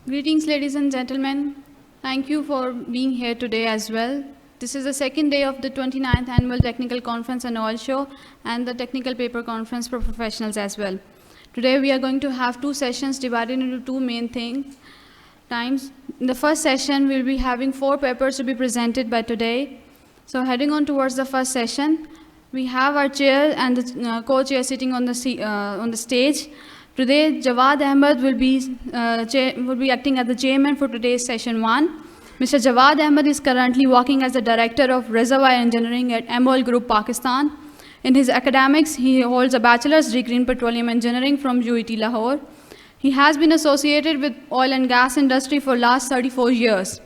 Greetings, ladies and gentlemen. Thank you for being here today as well. This is the second day of the 29th Annual Technical Conference and Oil Show and the Technical Paper Conference for professionals as well. Today we are going to have two sessions divided into two main times. In the first session, we'll be having 4 papers to be presented by today. So heading on towards the first session, we have our chair and the co-chair sitting on the stage. Today, Jawad Ahmed will be acting as the chairman for today's session 1. Mr. Jawad Ahmed is currently working as the director of reservoir engineering at MOL Group, Pakistan. In his academics, he holds a bachelor's degree in petroleum engineering from UET Lahore. He has been associated with oil and gas industry for last 34 years.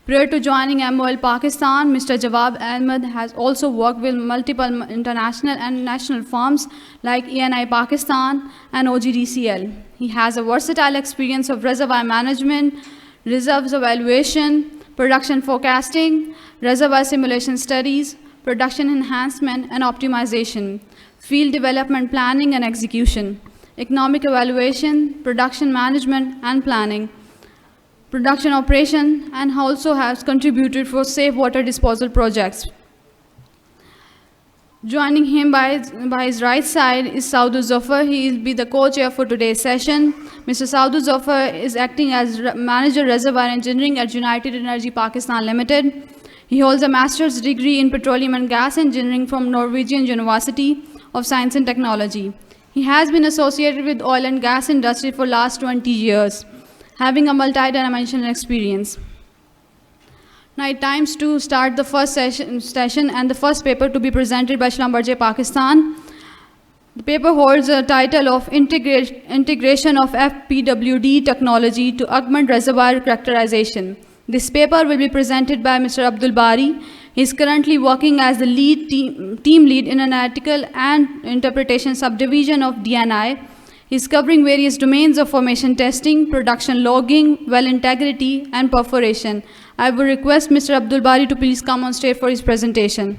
Prior to joining MOL Pakistan, Mr. Jawad Ahmed has also worked with multiple international and national firms like ENI Pakistan and OGDCL. He has a versatile experience of reservoir management, reserves evaluation, production forecasting, reservoir simulation studies, production enhancement and optimization, field development planning and execution, economic evaluation, production management and planning, production operation, and also has contributed for safe water disposal projects. Joining him by his right side is Saudu Zafar. He will be the co-chair for today's session. Mr. Saudu Zafar is acting as Manager Reservoir Engineering at United Energy Pakistan Limited. He holds a master's degree in petroleum and gas engineering from Norwegian University of Science and Technology. He has been associated with oil and gas industry for last 20 years, having a multi-dimensional experience. Now it times to start the first session and the first paper to be presented by Schlumberger Pakistan. The paper holds a title of Integration of FPWD Technology to Augment Reservoir Characterization. This paper will be presented by Mr. Abdul Bari. He is currently working as the team lead in Analytical and Interpretation Subdivision of DNI. He is covering various domains of formation testing, production logging, well integrity, and perforation. I would request Mr. Abdul Bari to please come on stage for his presentation.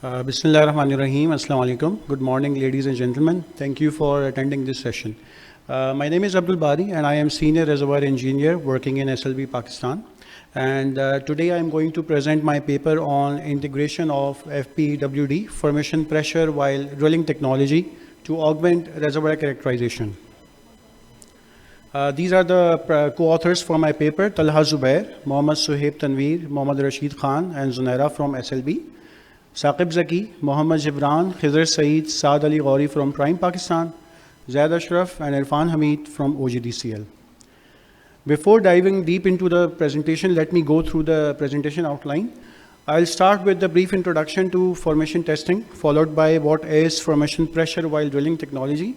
Bismillahirrahmanirrahim. Assalamu alaikum. Good morning, ladies and gentlemen. Thank you for attending this session. My name is Abdul Bari and I am Senior Reservoir Engineer working in SLB Pakistan. And today I am going to present my paper on integration of FPWD, formation pressure while drilling technology, to augment reservoir characterization. These are the co-authors for my paper: Talha Zubair, Mohammad Suhaib Tanveer, Mohammad Rashid Khan, and Zunaira from SLB. Saqib Zaki, Mohammad Jibran, Khizr Saeed, Saad Ali Ghauri from Prime Pakistan, Zaid Ashraf and Irfan Hamid from OGDCL. Before diving deep into the presentation, let me go through the presentation outline. I'll start with the brief introduction to formation testing, followed by what is formation pressure while drilling technology.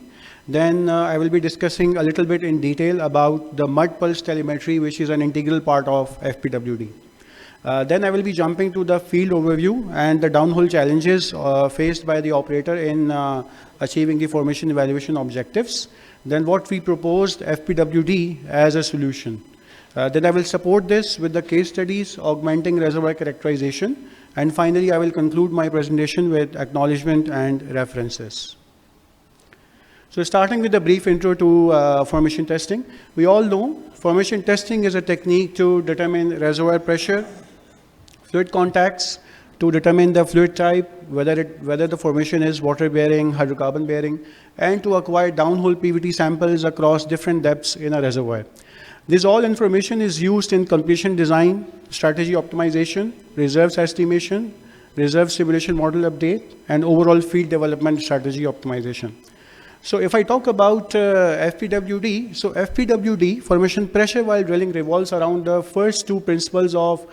Then I will be discussing a little bit in detail about the mud pulse telemetry, which is an integral part of FPWD. Then I will be jumping to the field overview and the downhole challenges faced by the operator in achieving the formation evaluation objectives. Then what we proposed FPWD as a solution. Then I will support this with the case studies, augmenting reservoir characterization. And finally, I will conclude my presentation with acknowledgement and references. So starting with a brief intro to formation testing. We all know formation testing is a technique to determine reservoir pressure, fluid contacts, to determine the fluid type, whether the formation is water bearing, hydrocarbon bearing, and to acquire downhole PVT samples across different depths in a reservoir. This all information is used in completion design, strategy optimization, reserves estimation, reserve simulation model update, and overall field development strategy optimization. So if I talk about FPWD, so FPWD, formation pressure while drilling, revolves around the first two principles of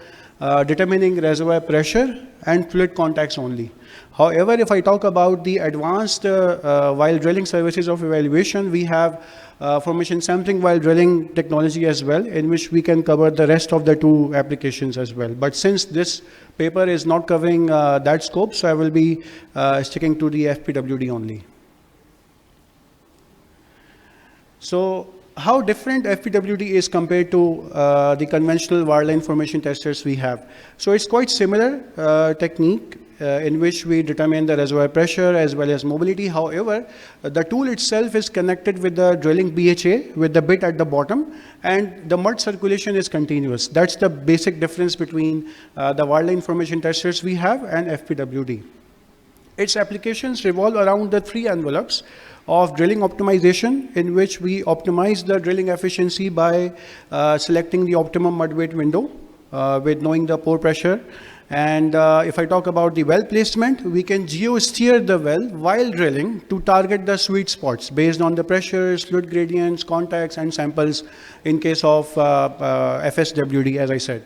determining reservoir pressure and fluid contacts only. However, if I talk about the advanced while drilling services of evaluation, we have formation sampling while drilling technology as well, in which we can cover the rest of the two applications as well. But since this paper is not covering that scope, so I will be sticking to the FPWD only. So how different FPWD is compared to the conventional wireline formation testers we have. So it's quite similar technique in which we determine the reservoir pressure as well as mobility. However, the tool itself is connected with the drilling BHA with the bit at the bottom, and the mud circulation is continuous. That's the basic difference between the wireline formation testers we have and FPWD. Its applications revolve around the three envelopes of drilling optimization, in which we optimize the drilling efficiency by selecting the optimum mud weight window with knowing the pore pressure. And if I talk about the well placement, we can geo-steer the well while drilling to target the sweet spots based on the pressures, fluid gradients, contacts, and samples in case of FSWD, as I said.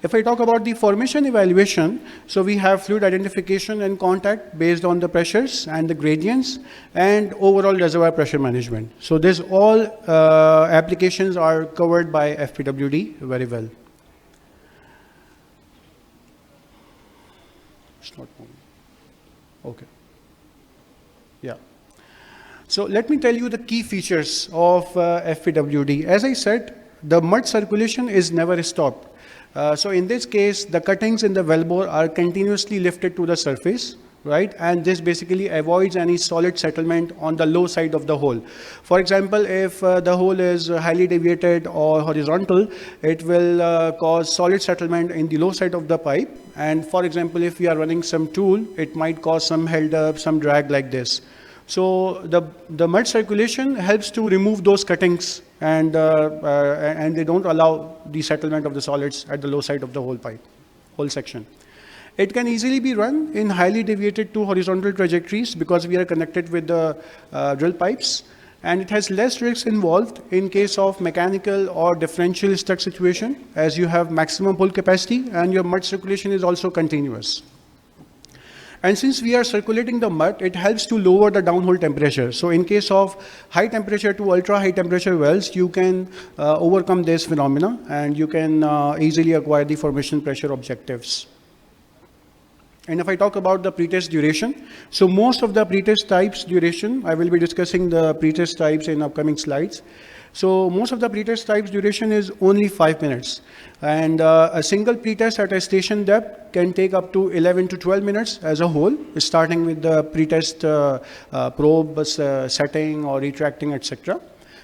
If I talk about the formation evaluation, so we have fluid identification and contact based on the pressures and the gradients and overall reservoir pressure management. So these all applications are covered by FPWD very well. It's not moving. Okay. Yeah. So let me tell you the key features of FPWD. As I said, the mud circulation is never stopped. So in this case, the cuttings in the wellbore are continuously lifted to the surface, right? And this basically avoids any solid settlement on the low side of the hole. For example, if the hole is highly deviated or horizontal, it will cause solid settlement in the low side of the pipe. And for example, if we are running some tool, it might cause some held up, some drag like this. So the mud circulation helps to remove those cuttings, and they don't allow the settlement of the solids at the low side of the whole pipe, whole section. It can easily be run in highly deviated to horizontal trajectories because we are connected with the drill pipes, and it has less risks involved in case of mechanical or differential stuck situation, as you have maximum pull capacity and your mud circulation is also continuous. And since we are circulating the mud, it helps to lower the downhole temperature. So in case of high temperature to ultra high temperature wells, you can overcome this phenomena, and you can easily acquire the formation pressure objectives. And if I talk about the pretest duration, so most of the pretest types duration, I will be discussing the pretest types in upcoming slides. So most of the pretest types duration is only 5 minutes. And a single pretest at a station depth can take up to 11 to 12 minutes as a whole, starting with the pretest probe setting or retracting, etc.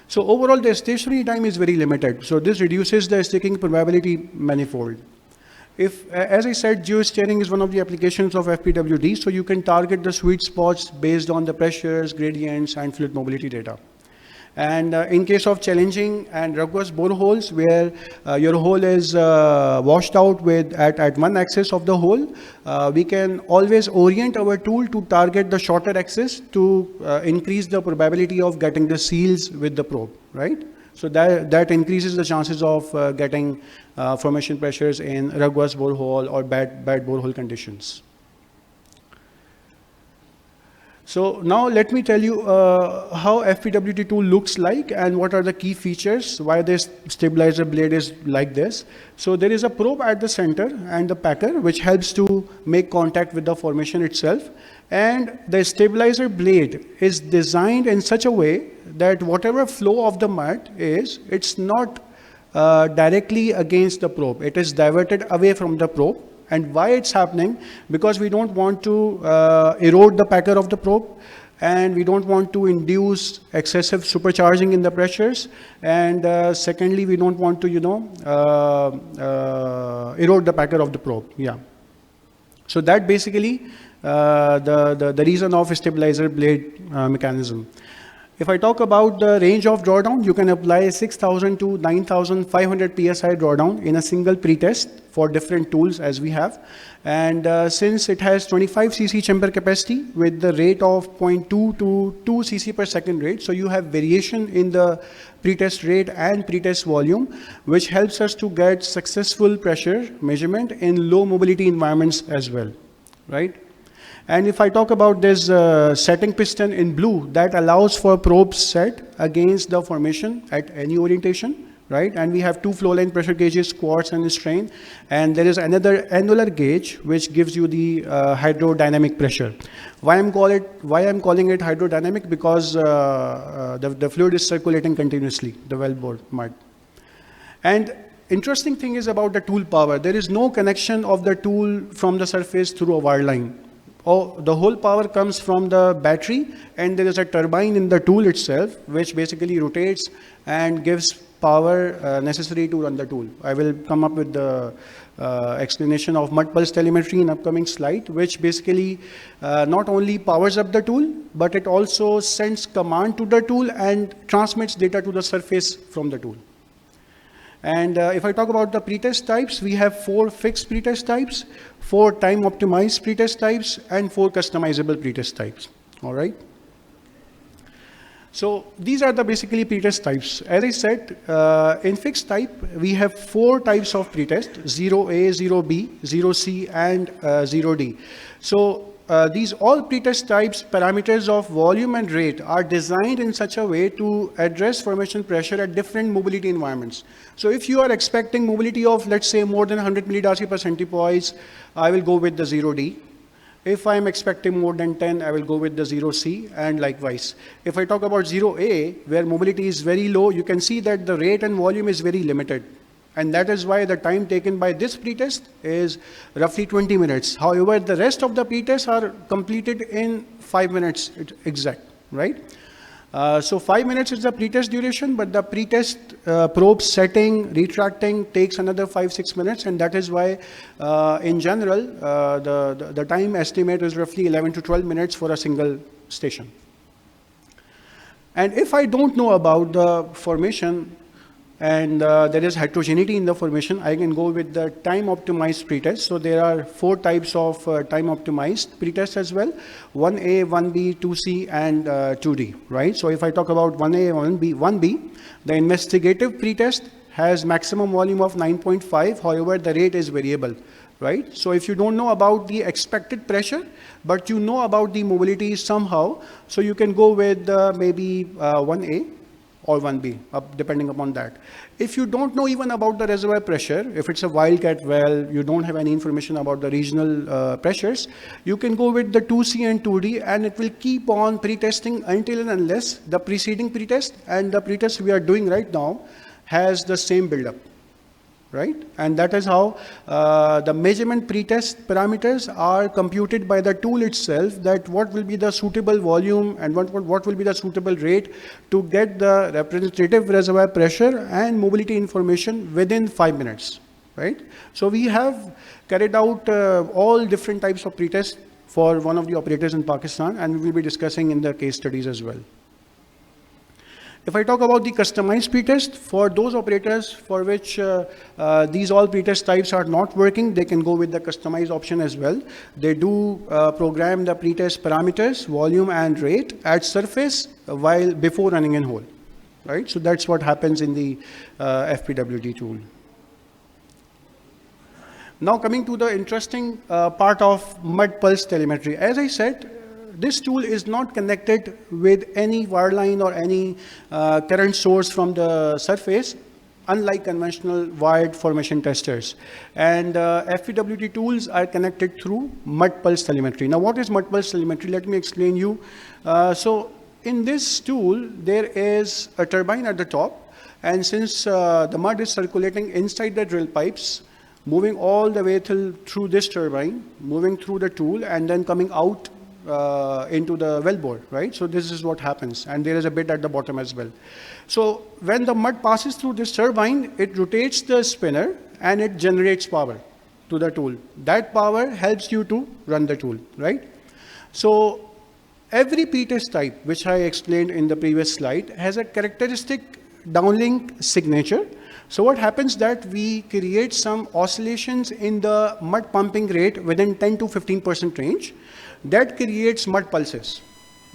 So overall, the stationary time is very limited. So this reduces the sticking probability manifold. As I said, geosteering is one of the applications of FPWD, so you can target the sweet spots based on the pressures, gradients, and fluid mobility data. And in case of challenging and rugged boreholes where your hole is washed out at one axis of the hole, we can always orient our tool to target the shorter axis to increase the probability of getting the seals with the probe, right? So that increases the chances of getting formation pressures in rugged borehole or bad borehole conditions. So now let me tell you how FPWD tool looks like and what are the key features, why this stabilizer blade is like this. So there is a probe at the center and the packer which helps to make contact with the formation itself. And the stabilizer blade is designed in such a way that whatever flow of the mud is, it's not directly against the probe. It is diverted away from the probe. And why it's happening? Because we don't want to erode the packer of the probe, and we don't want to induce excessive supercharging in the pressures. And secondly, we don't want to, erode the packer of the probe. Yeah. So that basically the reason of stabilizer blade mechanism. If I talk about the range of drawdown, you can apply 6,000 to 9,500 PSI drawdown in a single pretest for different tools as we have. And since it has 25 cc chamber capacity with the rate of 0.2 to 2 cc per second rate, so you have variation in the pretest rate and pretest volume, which helps us to get successful pressure measurement in low mobility environments as well, right? And if I talk about this setting piston in blue, that allows for probe set against the formation at any orientation, right? And we have two flow line pressure gauges, quartz and strain. And there is another annular gauge, which gives you the hydrodynamic pressure. Why I'm calling it hydrodynamic? Because the fluid is circulating continuously, the wellbore mud. And interesting thing is about the tool power. There is no connection of the tool from the surface through a wire line. Oh, the whole power comes from the battery, and there is a turbine in the tool itself, which basically rotates and gives power necessary to run the tool. I will come up with the explanation of mud pulse telemetry in upcoming slide, which basically not only powers up the tool, but it also sends command to the tool and transmits data to the surface from the tool. And if I talk about the pretest types, we have 4 fixed pretest types, 4 time-optimized pretest types, and 4 customizable pretest types. All right. So these are the basically pretest types. As I said, in fixed type, we have 4 types of pretest: 0A, 0B, 0C, and 0D. So these all pretest types, parameters of volume and rate, are designed in such a way to address formation pressure at different mobility environments. So if you are expecting mobility of, let's say, more than 100 millidarcy per centipoise, I will go with the 0D. If I'm expecting more than 10, I will go with the 0C, and likewise. If I talk about 0A, where mobility is very low, you can see that the rate and volume is very limited. And that is why the time taken by this pretest is roughly 20 minutes. However, the rest of the pretests are completed in 5 minutes exact, right? So 5 minutes is the pretest duration, but the pretest probe setting, retracting takes another 5-6 minutes, and that is why, in general, the time estimate is roughly 11 to 12 minutes for a single station. And if I don't know about the formation, and there is heterogeneity in the formation, I can go with the time-optimized pretest. So there are 4 types of time-optimized pretest as well: 1A, 1B, 2C, and 2D, right? So if I talk about 1A, 1B, the investigative pretest has maximum volume of 9.5. However, the rate is variable, right? So if you don't know about the expected pressure, but you know about the mobility somehow, so you can go with maybe 1A. Or 1B, depending upon that. If you don't know even about the reservoir pressure, if it's a wildcat well, you don't have any information about the regional pressures, you can go with the 2C and 2D, and it will keep on pretesting until and unless the preceding pretest and the pretest we are doing right now has the same buildup, right? And that is how the measurement pretest parameters are computed by the tool itself, that what will be the suitable volume and what will be the suitable rate to get the representative reservoir pressure and mobility information within 5 minutes, right? So we have carried out all different types of pretest for one of the operators in Pakistan, and we will be discussing in the case studies as well. If I talk about the customized pretest, for those operators for which these all pretest types are not working, they can go with the customized option as well. They do program the pretest parameters, volume and rate at surface before running in hole, right? So that's what happens in the FPWD tool. Now coming to the interesting part of mud pulse telemetry. As I said, this tool is not connected with any wireline or any current source from the surface, unlike conventional wired formation testers. And FPWD tools are connected through mud pulse telemetry. Now, what is mud pulse telemetry? Let me explain you. So in this tool, there is a turbine at the top, and since the mud is circulating inside the drill pipes, moving all the way through this turbine, moving through the tool, and then coming out into the wellbore, right? So this is what happens, and there is a bit at the bottom as well. So when the mud passes through this turbine, it rotates the spinner and it generates power to the tool. That power helps you to run the tool, right? So every pretest type, which I explained in the previous slide, has a characteristic downlink signature. So what happens that we create some oscillations in the mud pumping rate within 10 to 15% range. That creates mud pulses,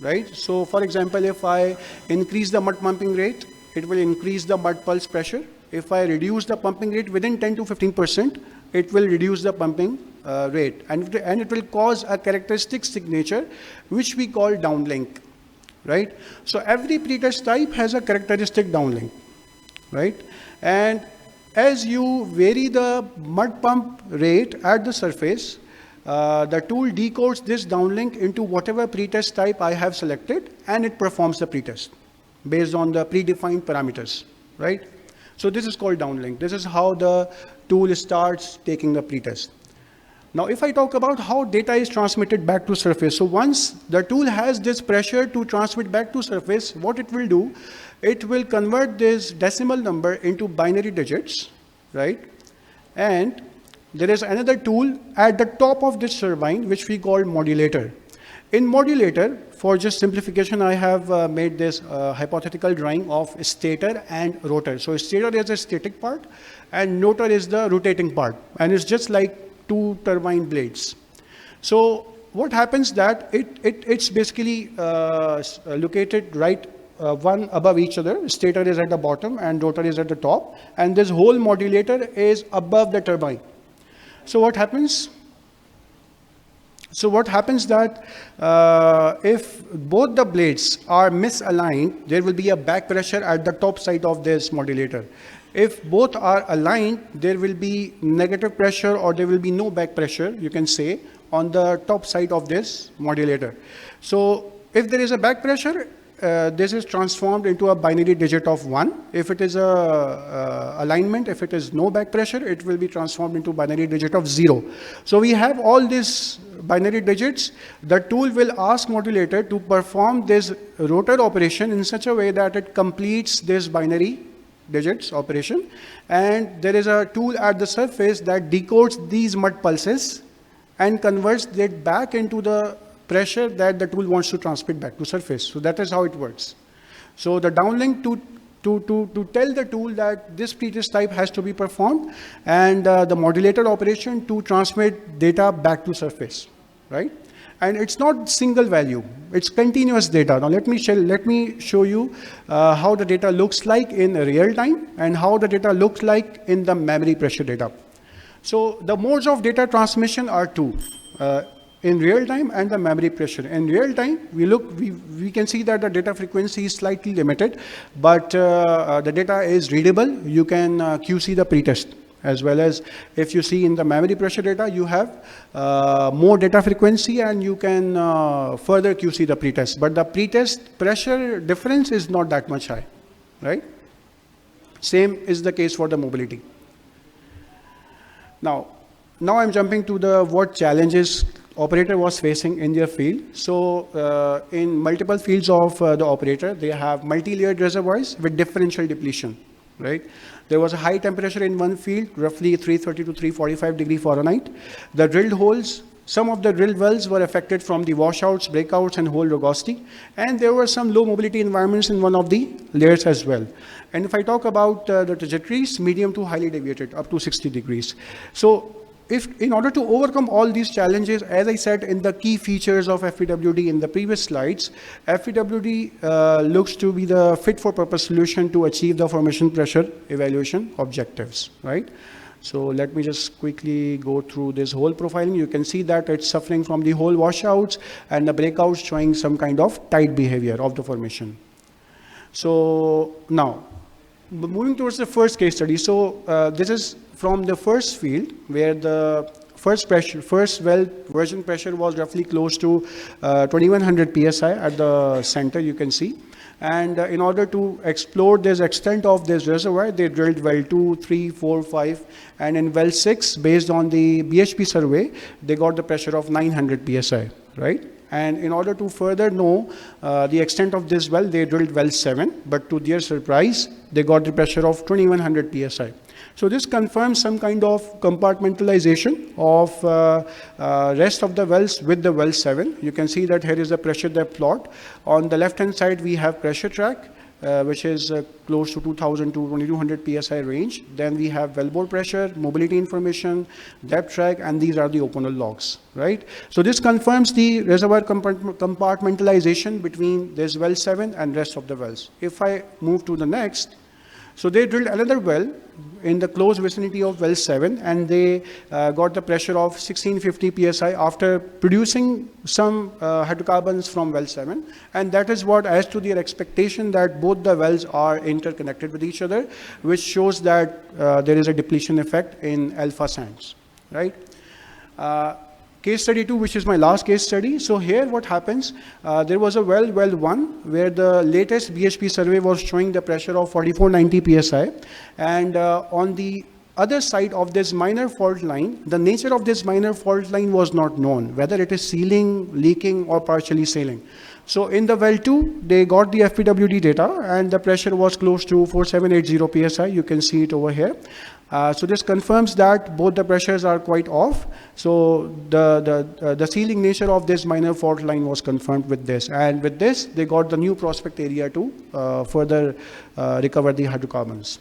right? So for example, if I increase the mud pumping rate, it will increase the mud pulse pressure. If I reduce the pumping rate within 10 to 15%, it will reduce the pumping rate. And it will cause a characteristic signature, which we call downlink, right? So every pretest type has a characteristic downlink. right? And as you vary the mud pump rate at the surface, the tool decodes this downlink into whatever pretest type I have selected, and it performs the pretest based on the predefined parameters, right? So this is called downlink. This is how the tool starts taking the pretest. Now, if I talk about how data is transmitted back to surface, so once the tool has this pressure to transmit back to surface, what it will do, it will convert this decimal number into binary digits, right? And there is another tool at the top of this turbine, which we call modulator. In modulator, for just simplification, I have made this hypothetical drawing of stator and rotor. So stator is the static part, and rotor is the rotating part, and it's just like two turbine blades. So what happens that it's basically located right one above each other. Stator is at the bottom and rotor is at the top, and this whole modulator is above the turbine. So what happens? So what happens that if both the blades are misaligned, there will be a back pressure at the top side of this modulator. If both are aligned, there will be negative pressure, or there will be no back pressure, you can say, on the top side of this modulator. So if there is a back pressure, this is transformed into a binary digit of 1. If it is a alignment, if it is no back pressure, it will be transformed into binary digit of 0. So we have all these binary digits. The tool will ask modulator to perform this rotor operation in such a way that it completes this binary digits operation, and there is a tool at the surface that decodes these mud pulses and converts it back into the pressure that the tool wants to transmit back to surface. So that is how it works. So the downlink to tell the tool that this pretest type has to be performed, and the modulator operation to transmit data back to surface, right? And it's not single value, it's continuous data. Now let me show you how the data looks like in real time and how the data looks like in the memory pressure data. So the modes of data transmission are two, in real time and the memory pressure. In real time, we can see that the data frequency is slightly limited, but the data is readable. You can QC the pretest. As well as if you see in the memory pressure data, you have more data frequency and you can further QC the pretest. But the pretest pressure difference is not that much high, right? Same is the case for the mobility. Now I'm jumping to the what challenges operator was facing in their field. So in multiple fields of the operator, they have multi-layered reservoirs with differential depletion, right? There was a high temperature in one field, roughly 330 to 345 degree Fahrenheit. The drilled holes, some of the drilled wells were affected from the washouts, breakouts, and hole rugosity. And there were some low mobility environments in one of the layers as well. And if I talk about the trajectories, medium to highly deviated, up to 60 degrees. So in order to overcome all these challenges, as I said in the key features of FEWD in the previous slides, FEWD looks to be the fit for purpose solution to achieve the formation pressure evaluation objectives, right? So let me just quickly go through this whole profiling. You can see that it's suffering from the whole washouts and the breakouts showing some kind of tight behavior of the formation. So now, moving towards the first case study. So this is from the first field where the first well version pressure was roughly close to 2100 psi at the center, you can see. And in order to explore this extent of this reservoir, they drilled well 2, 3, 4, 5, and in well 6, based on the BHP survey, they got the pressure of 900 psi, right? And in order to further know the extent of this well, they drilled well 7, but to their surprise, they got the pressure of 2100 psi. So this confirms some kind of compartmentalization of rest of the wells with the well 7. You can see that here is the pressure depth plot. On the left-hand side, we have pressure track, which is close to 2000 to 2200 psi range. Then we have wellbore pressure, mobility information, depth track, and these are the open logs, right? So this confirms the reservoir compartmentalization between this well 7 and rest of the wells. If I move to the next, So they drilled another well in the close vicinity of well 7, and they got the pressure of 1650 psi after producing some hydrocarbons from well 7, and that is what adds to their expectation that both the wells are interconnected with each other, which shows that there is a depletion effect in alpha sands, right? Case study 2, which is my last case study. So here what happens, there was a well 1, where the latest BHP survey was showing the pressure of 4490 psi, and on the other side of this minor fault line, the nature of this minor fault line was not known, whether it is sealing, leaking, or partially sealing. So in the well 2, they got the FPWD data, and the pressure was close to 4780 psi. You can see it over here. So this confirms that both the pressures are quite off. So the sealing nature of this minor fault line was confirmed with this. And with this, they got the new prospect area to further recover the hydrocarbons.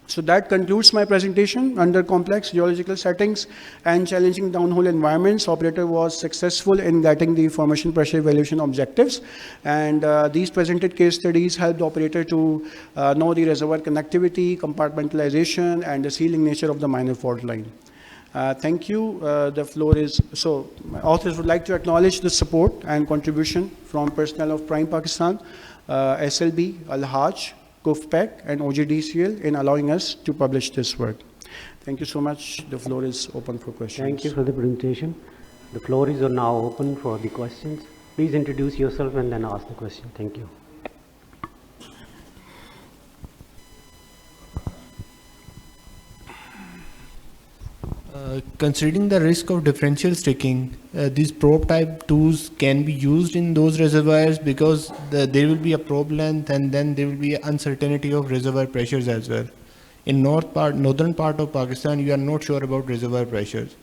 So that concludes my presentation. Under complex geological settings and challenging downhole environments, operator was successful in getting the formation pressure evaluation objectives. And these presented case studies helped the operator to know the reservoir connectivity, compartmentalization, and the sealing nature of the minor fault line. Thank you. The floor is, so my authors would like to acknowledge the support and contribution from personnel of Prime Pakistan, SLB, Al-Hajj, CUFPEC, and OGDCL in allowing us to publish this work. Thank you so much. The floor is open for questions. Thank you for the presentation. The floor is now open for the questions. Please introduce yourself and then ask the question. Thank you. Considering the risk of differential sticking, these probe type tools can be used in those reservoirs because there will be a probe length and then there will be uncertainty of reservoir pressures as well. In northern part of Pakistan, you are not sure about reservoir pressures.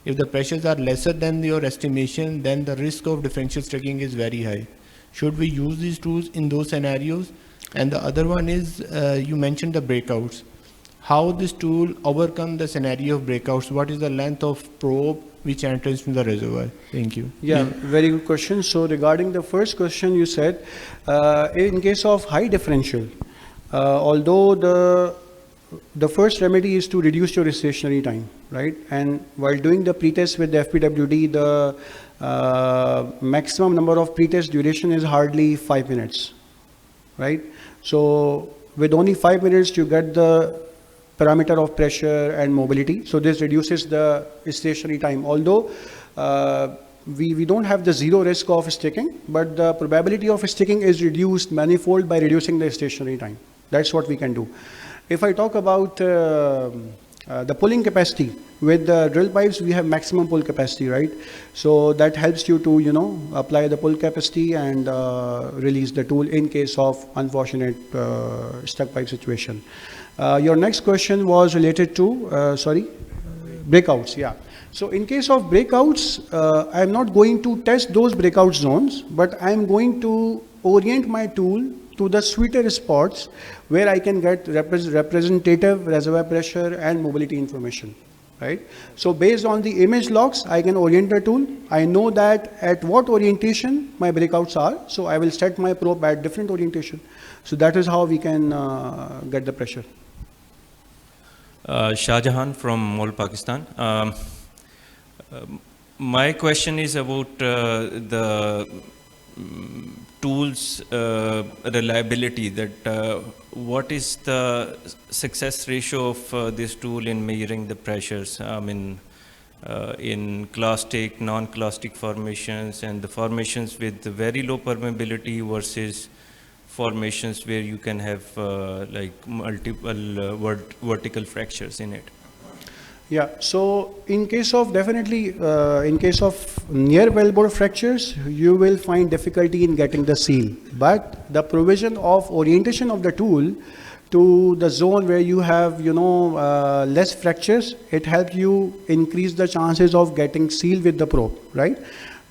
If the pressures are lesser than your estimation, then the risk of differential sticking is very high. Should we use these tools in those scenarios? And the other one is, you mentioned the breakouts. How this tool overcome the scenario of breakouts? What is the length of probe which enters from the reservoir? Thank you. Yeah, very good question. So regarding the first question you said, in case of high differential, although the first remedy is to reduce your stationary time, right? And while doing the pretest with the FPWD, the maximum number of pretest duration is hardly 5 minutes, right? So with only 5 minutes, you get the parameter of pressure and mobility. So this reduces the stationary time. Although we don't have the zero risk of sticking, but the probability of sticking is reduced manifold by reducing the stationary time. That's what we can do. If I talk about the pulling capacity, with the drill pipes, we have maximum pull capacity, right? So that helps you to, you know, apply the pull capacity and release the tool in case of unfortunate stuck pipe situation. Your next question was related to, breakouts, yeah. So in case of breakouts, I'm not going to test those breakout zones, but I'm going to orient my tool to the sweeter spots where I can get representative reservoir pressure and mobility information, right? So based on the image logs, I can orient the tool. I know that at what orientation my breakouts are, so I will set my probe at different orientation. So that is how we can get the pressure. Shah Jahan from Mall, Pakistan. My question is about the tools reliability. That what is the success ratio of this tool in measuring the pressures? I mean, in clastic, non-clastic formations, and the formations with very low permeability versus formations where you can have like multiple vertical fractures in it. Yeah, so in case of definitely, in case of near wellbore fractures, you will find difficulty in getting the seal. But the provision of orientation of the tool to the zone where you have, you know, less fractures, it helps you increase the chances of getting seal with the probe, right?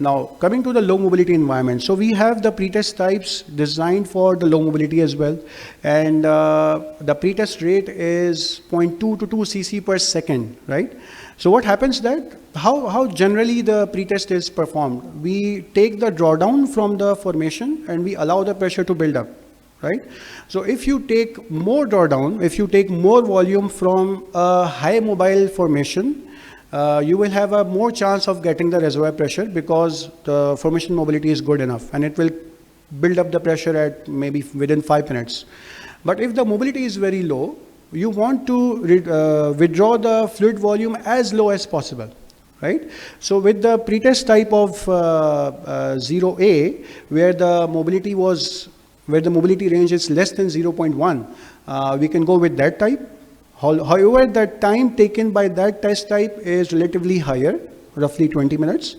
Now, coming to the low mobility environment. So we have the pretest types designed for the low mobility as well. And the pretest rate is 0.2 to 2 cc per second, right? So what happens that, how generally the pretest is performed? We take the drawdown from the formation and we allow the pressure to build up, right? So if you take more drawdown, if you take more volume from a high mobile formation, you will have a more chance of getting the reservoir pressure because the formation mobility is good enough and it will build up the pressure at maybe within 5 minutes. But if the mobility is very low, you want to withdraw the fluid volume as low as possible, right? So with the pretest type of 0A, where the mobility range is less than 0.1, we can go with that type. However, the time taken by that test type is relatively higher, roughly 20 minutes.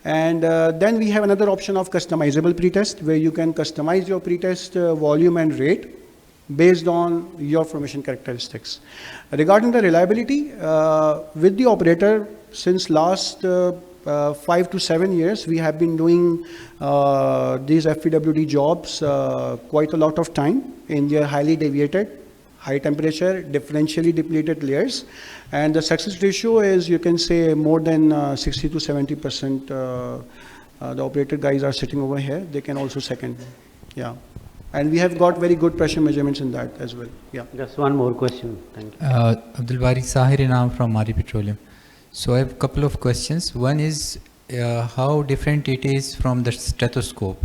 And then we have another option of customizable pretest, where you can customize your pretest volume and rate based on your formation characteristics. Regarding the reliability, with the operator, since last 5 to 7 years, we have been doing these FPWD jobs quite a lot of time in their highly deviated, high temperature, differentially depleted layers. And the success ratio is, you can say, more than 60 to 70%. The operator guys are sitting over here. They can also second. Yeah. And we have got very good pressure measurements in that as well. Yeah. Just one more question. Thank you. Abdul Bari Sahir Inam from Mari Petroleum. So I have a couple of questions. One is how different it is from the stethoscope.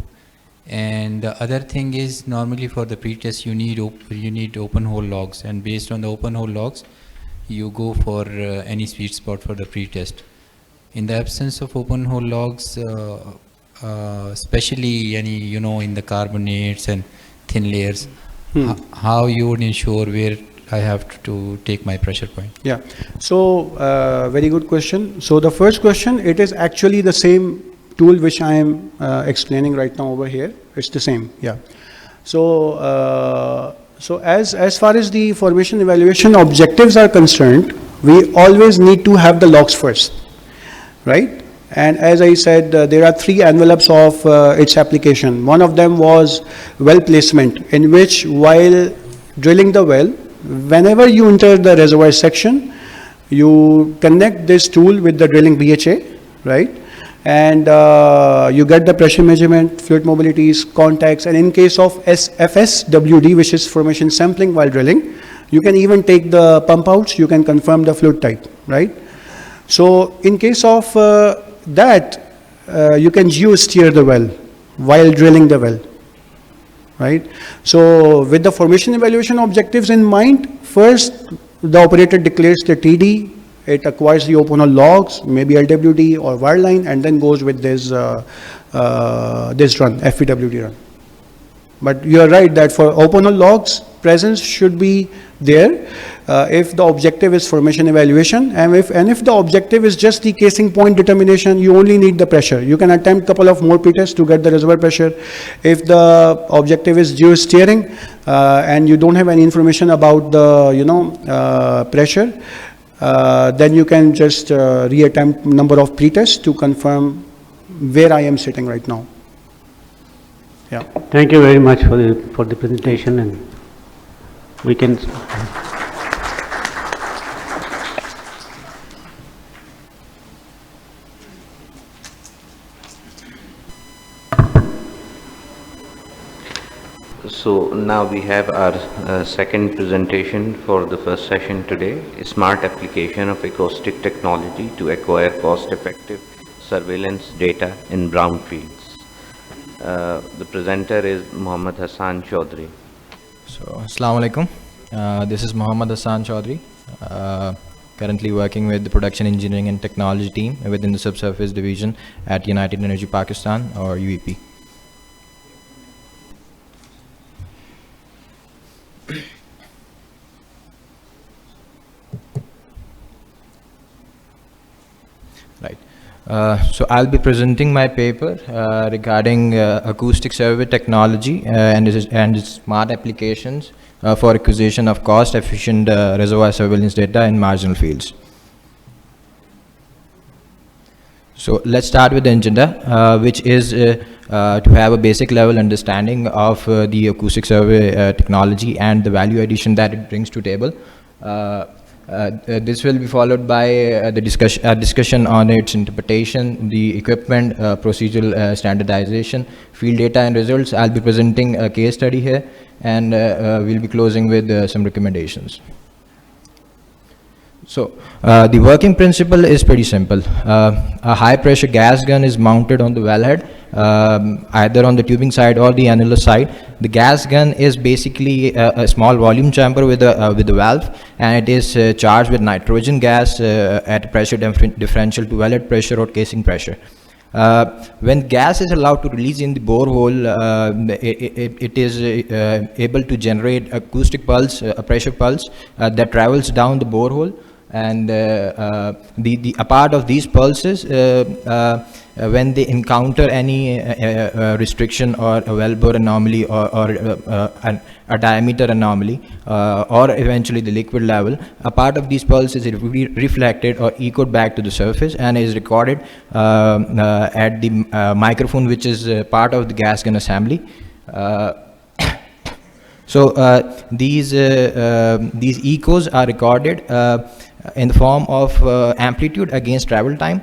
And the other thing is, normally for the pretest you need open hole logs, and based on the open hole logs you go for any sweet spot for the pretest. In the absence of open hole logs, especially in the carbonates and thin layers, how you would ensure where I have to take my pressure point? Yeah. So very good question. So the first question, it is actually the same tool which I am explaining right now over here. It's the same. Yeah. So so as far as the formation evaluation objectives are concerned, we always need to have the logs first, right? And as I said, there are 3 envelopes of its application. One of them was well placement, in which while drilling the well, whenever you enter the reservoir section, you connect this tool with the drilling BHA, right? And you get the pressure measurement, fluid mobilities, contacts, and in case of FSWD, which is formation sampling while drilling, you can even take the pump outs, you can confirm the fluid type, right? So in case of that, you can geosteer the well while drilling the well, right? So with the formation evaluation objectives in mind, first the operator declares the TD, it acquires the open hole logs, maybe LWD or wireline, and then goes with this run, FPWD run. But you are right that for open hole logs, presence should be there if the objective is formation evaluation, and if the objective is just the casing point determination, you only need the pressure. You can attempt a couple of more pretests to get the reservoir pressure. If the objective is geosteering and you don't have any information about the pressure, then you can just reattempt number of pretests to confirm where I am sitting right now. Yeah. Thank you very much for the presentation, and we can. So now we have our second presentation for the first session today, a smart application of acoustic technology to acquire cost-effective surveillance data in brownfields. The presenter is Mohammad Hassan Chaudhry. So, Assalamu alaikum. This is Mohammad Hassan Chaudhry, currently working with the production engineering and technology team within the subsurface division at United Energy Pakistan, or UEP. Right. So I'll be presenting my paper regarding acoustic survey technology and its smart applications for acquisition of cost-efficient reservoir surveillance data in marginal fields. So let's start with the agenda, which is to have a basic level understanding of the acoustic survey technology and the value addition that it brings to table. This will be followed by the discussion on its interpretation, the equipment, procedural standardization, field data and results. I'll be presenting a case study here, and we'll be closing with some recommendations. So the working principle is pretty simple. A high pressure gas gun is mounted on the wellhead, either on the tubing side or the annular side. The gas gun is basically a small volume chamber with a valve, and it is charged with nitrogen gas at a pressure differential to wellhead pressure or casing pressure. When gas is allowed to release in the borehole, it is able to generate acoustic pulse, a pressure pulse that travels down the borehole. And a part of these pulses, when they encounter any restriction or a well bore anomaly or a diameter anomaly, or eventually the liquid level, a part of these pulses is reflected or echoed back to the surface and is recorded at the microphone, which is part of the gas gun assembly. So these echoes are recorded in the form of amplitude against travel time.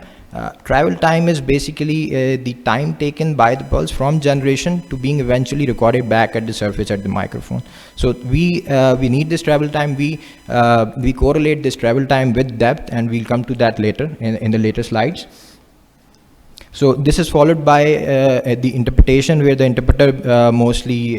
Travel time is basically the time taken by the pulse from generation to being eventually recorded back at the surface at the microphone. So we need this travel time. We correlate this travel time with depth, and we'll come to that later in the later slides. So this is followed by the interpretation, where the interpreter mostly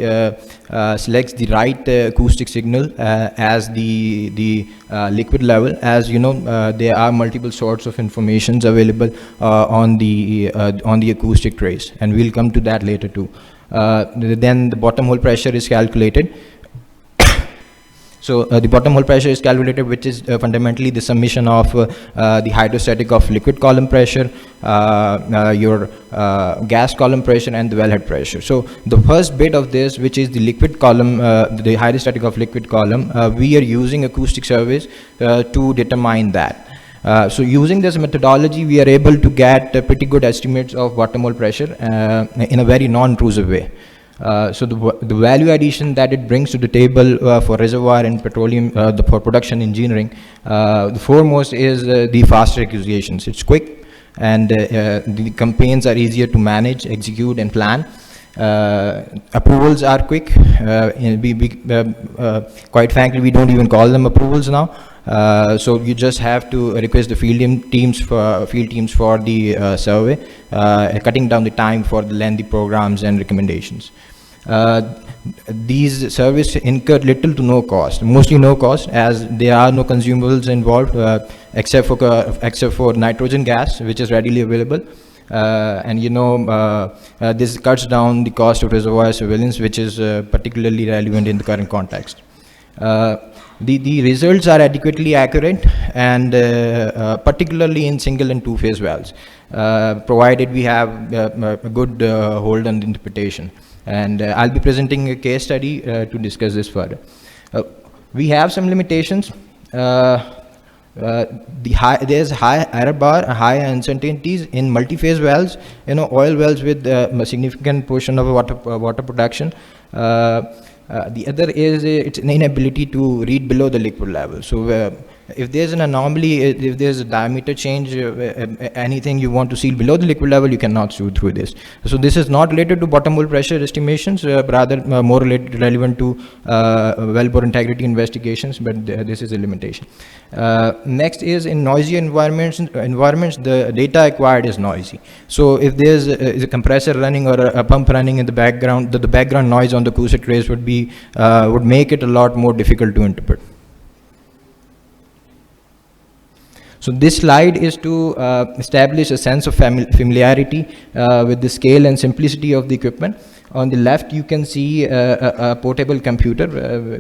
selects the right acoustic signal as the liquid level. As you know, there are multiple sorts of informations available on the acoustic trace, and we'll come to that later too. Then the bottom hole pressure is calculated. So the bottom hole pressure is calculated, which is fundamentally the summation of the hydrostatic of liquid column pressure, your gas column pressure, and the wellhead pressure. So the first bit of this, which is the liquid column, the hydrostatic of liquid column, we are using acoustic surveys to determine that. So using this methodology, we are able to get pretty good estimates of bottom hole pressure in a very non-intrusive way. So the value addition that it brings to the table for reservoir and petroleum, for production engineering, the foremost is the faster acquisitions. It's quick, and the campaigns are easier to manage, execute, and plan. Approvals are quick. Quite frankly, we don't even call them approvals now. So you just have to request the field teams for the survey, cutting down the time for the lengthy programs and recommendations. These surveys incur little to no cost, mostly no cost, as there are no consumables involved except for nitrogen gas, which is readily available. And you know, this cuts down the cost of reservoir surveillance, which is particularly relevant in the current context. The results are adequately accurate, and particularly in single and two-phase wells, provided we have a good hold on the interpretation. And I'll be presenting a case study to discuss this further. We have some limitations. There's high error bar, high uncertainties in multi-phase wells, you know, oil wells with a significant portion of water production. The other is it's an inability to read below the liquid level. So if there's an anomaly, if there's a diameter change, anything you want to see below the liquid level, you cannot see through this. So this is not related to bottom hole pressure estimations, rather more relevant to wellbore integrity investigations, but this is a limitation. Next is in noisy environments, the data acquired is noisy. So if there's a compressor running or a pump running in the background, the background noise on the acoustic trace would make it a lot more difficult to interpret. So this slide is to establish a sense of familiarity with the scale and simplicity of the equipment. On the left, you can see a portable computer.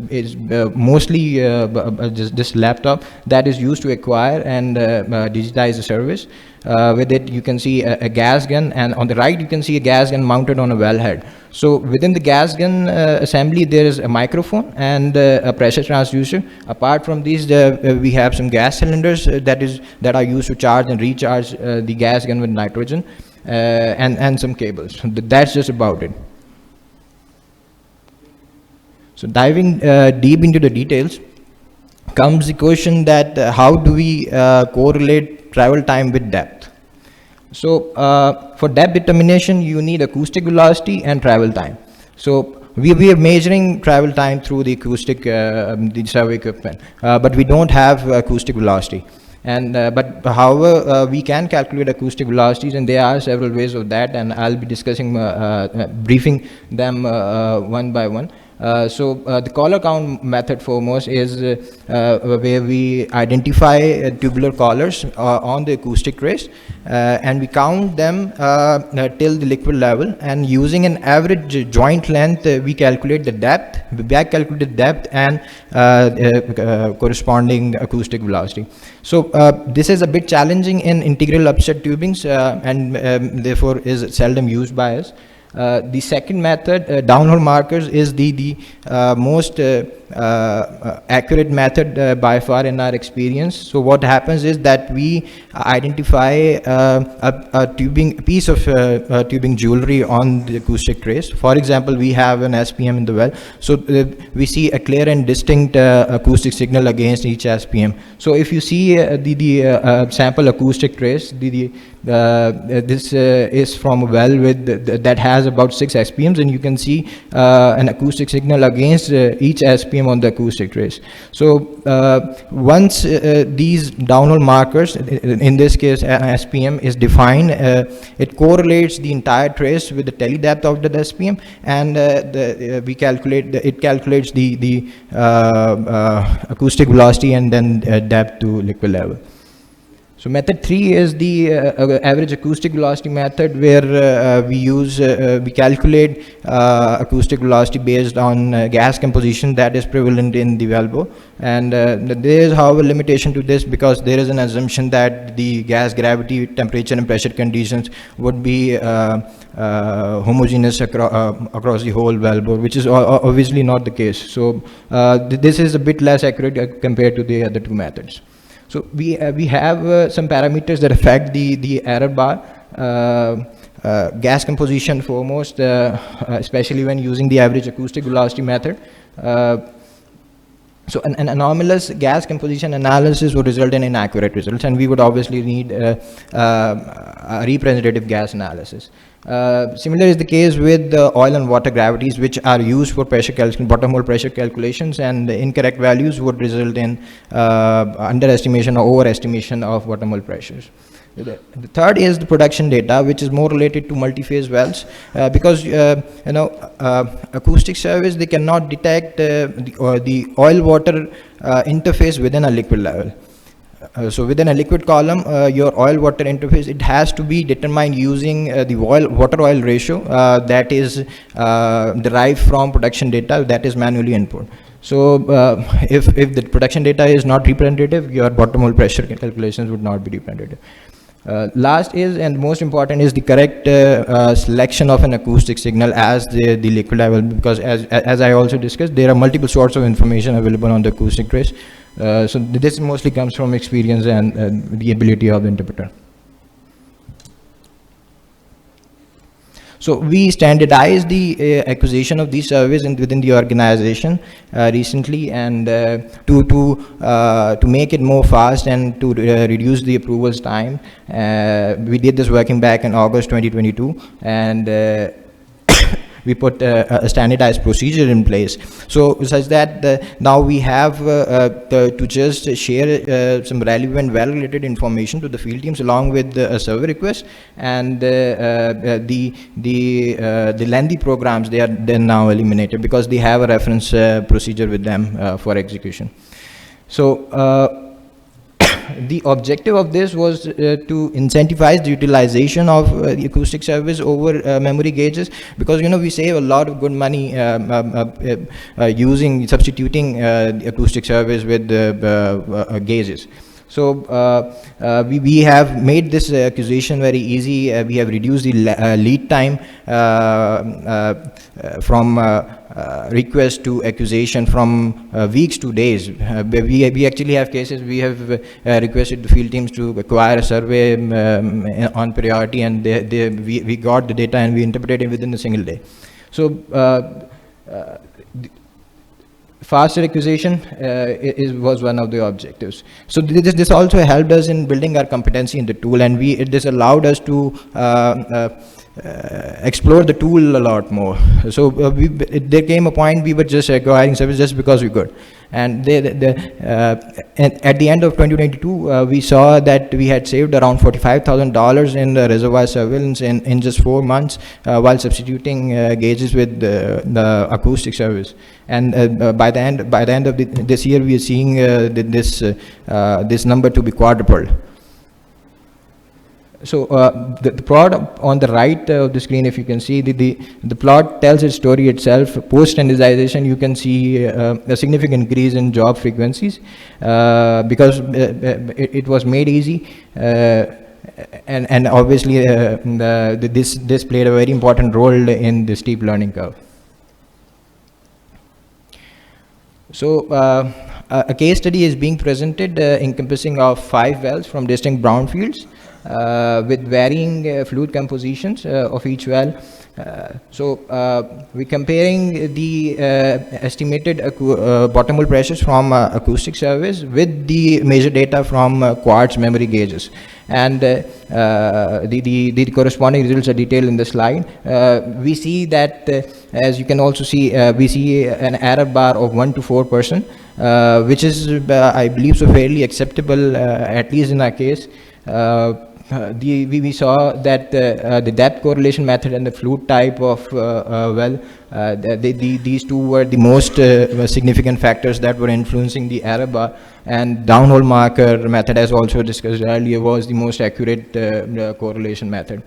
It's mostly this laptop that is used to acquire and digitize the service. With it, you can see a gas gun, and on the right, you can see a gas gun mounted on a wellhead. So within the gas gun assembly, there is a microphone and a pressure transducer. Apart from these, we have some gas cylinders that are used to charge and recharge the gas gun with nitrogen, and some cables. That's just about it. So diving deep into the details comes the question that how do we correlate travel time with depth? So for depth determination, you need acoustic velocity and travel time. So we are measuring travel time through the acoustic the survey equipment, but we don't have acoustic velocity. And but however, we can calculate acoustic velocities, and there are several ways of that, and I'll be discussing, briefing them one by one. The collar count method foremost is where we identify tubular collars on the acoustic trace, and we count them till the liquid level, and using an average joint length, we calculate the depth, back calculate the depth and corresponding acoustic velocity. So this is a bit challenging in integral upset tubings, and therefore is seldom used by us. The second method, downhole markers, is the most accurate method by far in our experience. So what happens is that we identify a piece of tubing jewelry on the acoustic trace. For example, we have an SPM in the well, so we see a clear and distinct acoustic signal against each SPM. So if you see the sample acoustic trace, this is from a well with that has about 6 SPMs, and you can see an acoustic signal against each SPM on the acoustic trace. So once these downhole markers, in this case SPM, is defined, it correlates the entire trace with the tele depth of the SPM, and it calculates the acoustic velocity and then depth to liquid level. So method 3 is the average acoustic velocity method, where we calculate acoustic velocity based on gas composition that is prevalent in the wellbore. And there is, however, limitation to this, because there is an assumption that the gas gravity, temperature and pressure conditions would be homogeneous across the whole wellbore, which is obviously not the case. So this is a bit less accurate compared to the other two methods. So we have some parameters that affect the error bar. Gas composition foremost, especially when using the average acoustic velocity method. So an anomalous gas composition analysis would result in inaccurate results, and we would obviously need a representative gas analysis. Similar is the case with the oil and water gravities, which are used for bottom hole pressure calculations, and the incorrect values would result in underestimation or overestimation of bottom hole pressures. The third is the production data, which is more related to multi-phase wells, because acoustic surveys, they cannot detect the oil-water interface within a liquid level. So within a liquid column, your oil-water interface, it has to be determined using the water-oil ratio that is derived from production data that is manually input. So if the production data is not representative, your bottom hole pressure calculations would not be representative. Last is, and most important, is the correct selection of an acoustic signal as the liquid level, because as I also discussed, there are multiple sorts of information available on the acoustic trace. So this mostly comes from experience and the ability of the interpreter. So we standardized the acquisition of these surveys within the organization recently, and to make it more fast and to reduce the approvals time, we did this working back in August 2022, and we put a standardized procedure in place, so such that now we have to just share some relevant, well-related information to the field teams along with a survey request, and the lengthy programs, they're now eliminated because they have a reference procedure with them for execution. So the objective of this was to incentivize the utilization of the acoustic surveys over memory gauges, because we save a lot of good money substituting the acoustic surveys with gauges. So we have made this acquisition very easy. We have reduced the lead time from request to acquisition from weeks to days. We actually have cases we have requested the field teams to acquire a survey on priority, and we got the data and we interpreted it within a single day. So faster acquisition was one of the objectives. So this also helped us in building our competency in the tool, and this allowed us to explore the tool a lot more. So there came a point we were just acquiring service just because we could. And at the end of 2022, we saw that we had saved around $45,000 in the reservoir surveillance in just 4 months while substituting gauges with the acoustic service. And by the end of this year, we are seeing this number to be quadrupled. So the plot on the right of the screen, if you can see, the plot tells its story itself. Post-standardization, you can see a significant increase in job frequencies because it was made easy. And obviously, this played a very important role in the steep learning curve. So a case study is being presented encompassing of 5 wells from distinct brownfields with varying fluid compositions of each well. So we're comparing the estimated bottom hole pressures from acoustic surveys with the measured data from quartz memory gauges. And the corresponding results are detailed in the slide. We see that, as you can also see, we see an error bar of 1 to 4%, which is, I believe, so fairly acceptable, at least in our case. We saw that the depth correlation method and the fluid type of well, these two were the most significant factors that were influencing the error bar. And downhole marker method, as also discussed earlier, was the most accurate correlation method.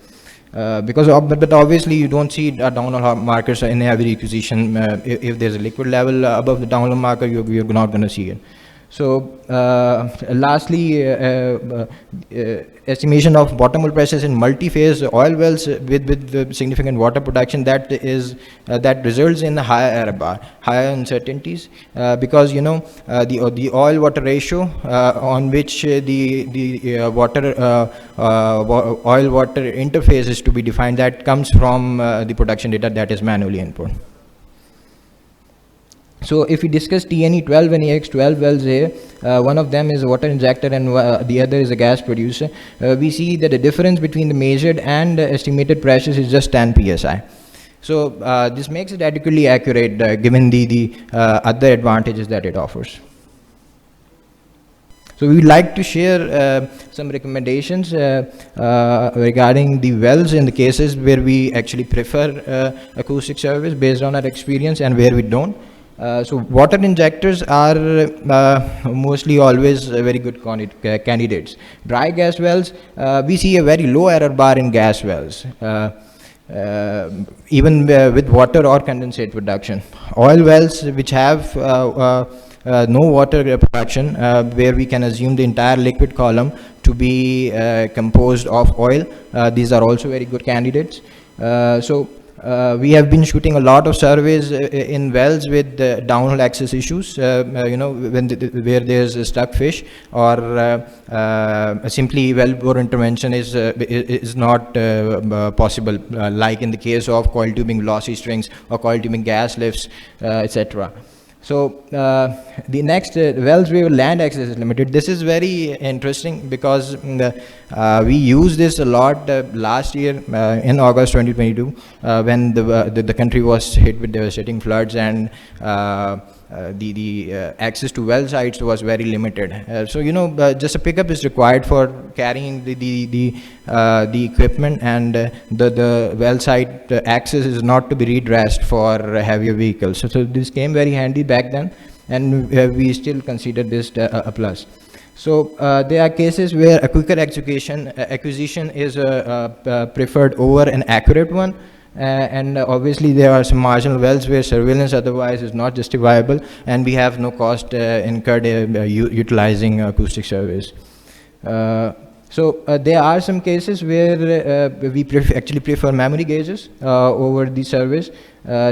But obviously you don't see downhole markers in every acquisition. If there's a liquid level above the downhole marker, you're not going to see it. So lastly, estimation of bottom hole pressures in multi-phase oil wells with significant water production, that results in a higher error bar, higher uncertainties, because the oil water ratio on which the oil water interface is to be defined, that comes from the production data that is manually input. So if we discuss TNE12 and AX12 wells here, one of them is a water injector and the other is a gas producer. We see that the difference between the measured and estimated pressures is just 10 psi. So this makes it adequately accurate given the other advantages that it offers. So we would like to share some recommendations regarding the wells in the cases where we actually prefer acoustic service based on our experience and where we don't. So water injectors are mostly always very good candidates. Dry gas wells, we see a very low error bar in gas wells, even with water or condensate production. Oil wells which have no water production, where we can assume the entire liquid column to be composed of oil, these are also very good candidates. We have been shooting a lot of surveys in wells with downhole access issues, where there's a stuck fish, or simply wellbore intervention is not possible, like in the case of coil tubing velocity strings or coil tubing gas lifts, etc. So the next, wells where land access is limited. This is very interesting because we used this a lot last year in August 2022 when the country was hit with devastating floods, and the access to well sites was very limited. Just a pickup is required for carrying the equipment, and the well site access is not to be redressed for heavier vehicles. So this came very handy back then, and we still consider this a plus. So there are cases where a quicker acquisition is preferred over an accurate one. And obviously there are some marginal wells where surveillance otherwise is not justifiable, and we have no cost incurred utilizing acoustic surveys. So there are some cases where we actually prefer memory gauges over the surveys.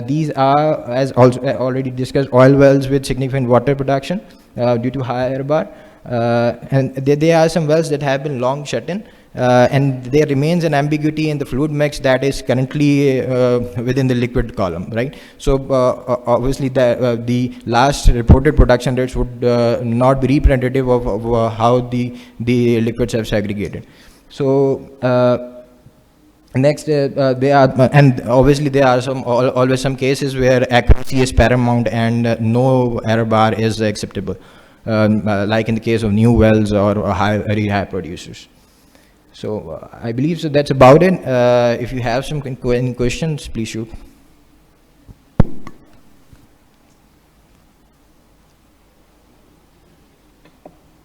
These are, as also already discussed, oil wells with significant water production due to high error bar. And there are some wells that have been long shut in, and there remains an ambiguity in the fluid mix that is currently within the liquid column, right? So obviously the last reported production rates would not be representative of how the liquids have segregated. So Next, there are, and obviously there are always some cases where accuracy is paramount and no error bar is acceptable, like in the case of new wells or very high producers. So I believe so that's about it. If you have some any questions, please shoot.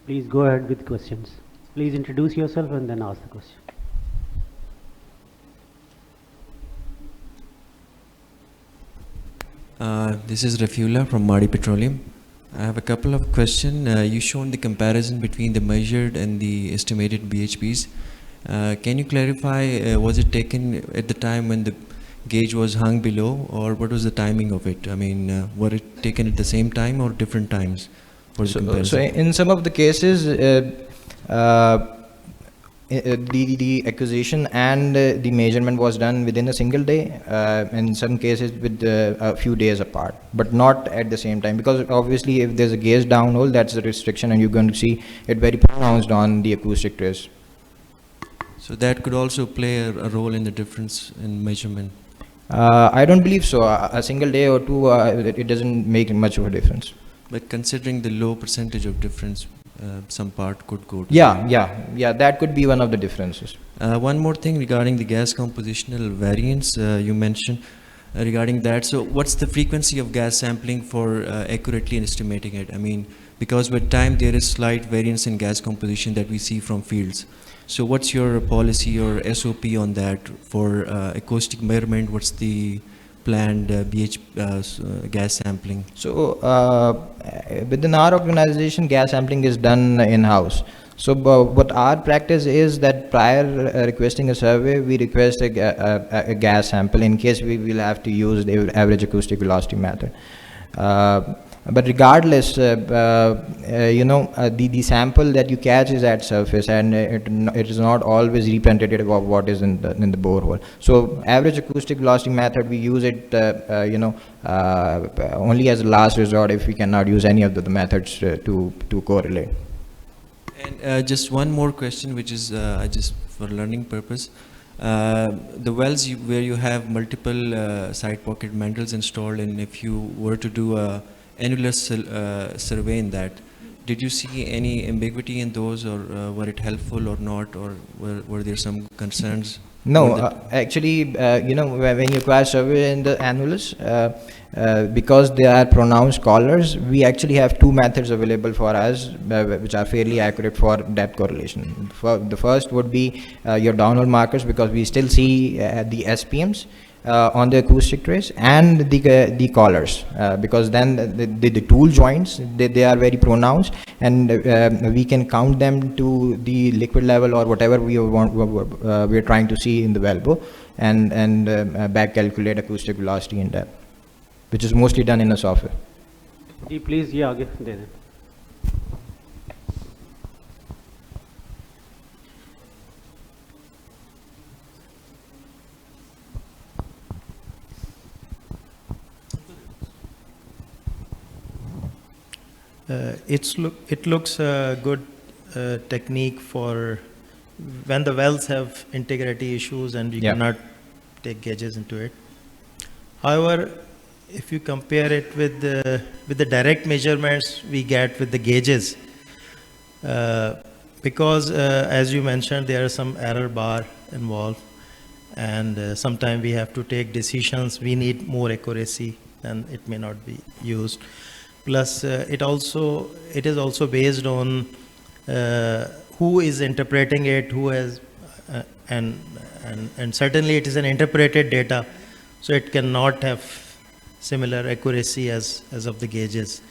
Please go ahead with questions. Please introduce yourself and then ask the question. This is Rafiullah from Madi Petroleum. I have a couple of questions. You shown the comparison between the measured and the estimated BHPs. Can you clarify, was it taken at the time when the gauge was hung below, or what was the timing of it? I mean, were it taken at the same time or different times for the comparison? So in some of the cases, the acquisition and the measurement was done within a single day, in some cases with a few days apart, but not at the same time, because obviously if there's a gauge downhole, that's a restriction and you're going to see it very pronounced on the acoustic trace. So that could also play a role in the difference in measurement? I don't believe so. A single day or two, it doesn't make much of a difference. But considering the low percentage of difference, some part could go to yeah, that could be one of the differences. One more thing regarding the gas compositional variance you mentioned regarding that. So what's the frequency of gas sampling for accurately estimating it? I mean, because with time there is slight variance in gas composition that we see from fields. So what's your policy or SOP on that for acoustic measurement? What's the planned gas sampling? So within our organization, gas sampling is done in-house. So what our practice is that prior requesting a survey, we request a gas sample in case we will have to use the average acoustic velocity method. But regardless, the sample that you catch is at surface, and it is not always representative of what is in the borehole. So average acoustic velocity method, we use it only as a last resort if we cannot use any of the methods to correlate. And just one more question, which is just for learning purpose. The wells where you have multiple side pocket mandrels installed, and if you were to do a annular survey in that, did you see any ambiguity in those, or were it helpful or not, or were there some concerns? No, actually, when you acquire survey in the annulus, because they are pronounced collars, we actually have two methods available for us, which are fairly accurate for depth correlation. The first would be your downhole markers, because we still see the SPMs on the acoustic trace, and the collars, because then the tool joints, they are very pronounced, and we can count them to the liquid level or whatever we're trying to see in the wellbore, and back calculate acoustic velocity in depth, which is mostly done in a software. Please, yeah, आगे दे दें. It looks a good technique for when the wells have integrity issues and you cannot take gauges into it. However, if you compare it with the direct measurements we get with the gauges, because as you mentioned, there are some error bar involved, and sometimes we have to take decisions. We need more accuracy, and it may not be used. Plus, it is also based on who is interpreting it, who has, and certainly it is an interpreted data, so it cannot have similar accuracy as of the gauges.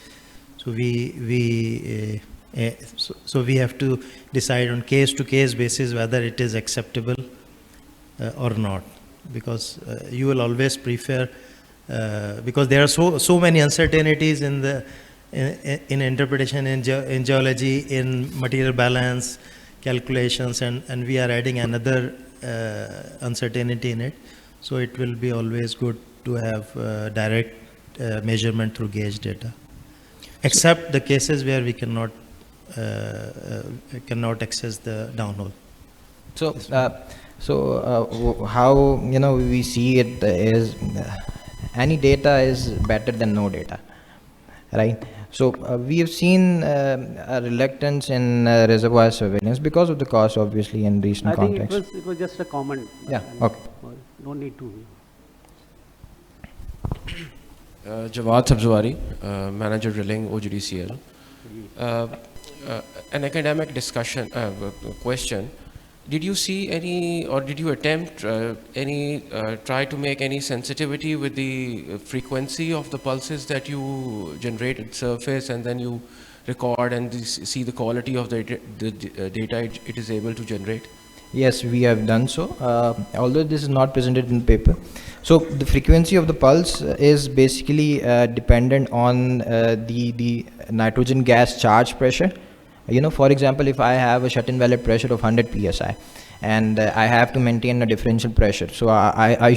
So we have to decide on case-to-case basis whether it is acceptable or not, because you will always prefer. Because there are so many uncertainties in interpretation, in geology, in material balance calculations, and we are adding another uncertainty in it. So it will be always good to have direct measurement through gauge data, except the cases where we cannot access the downhole. So So how we see it is any data is better than no data, right? So we have seen a reluctance in reservoir surveillance because of the cost, obviously, in recent I think context. it was just a comment. Yeah. Okay. No need to. Jawad Sabzwari, Manager Drilling, OGDCL. An academic discussion question. Did you see any, or did you attempt try to make any sensitivity with the frequency of the pulses that you generate at surface, and then you record and see the quality of the data it is able to generate? Yes, we have done so, although this is not presented in the paper. So the frequency of the pulse is basically dependent on the nitrogen gas charge pressure. For example, if I have a shut-in valid pressure of 100 psi and I have to maintain a differential pressure, so I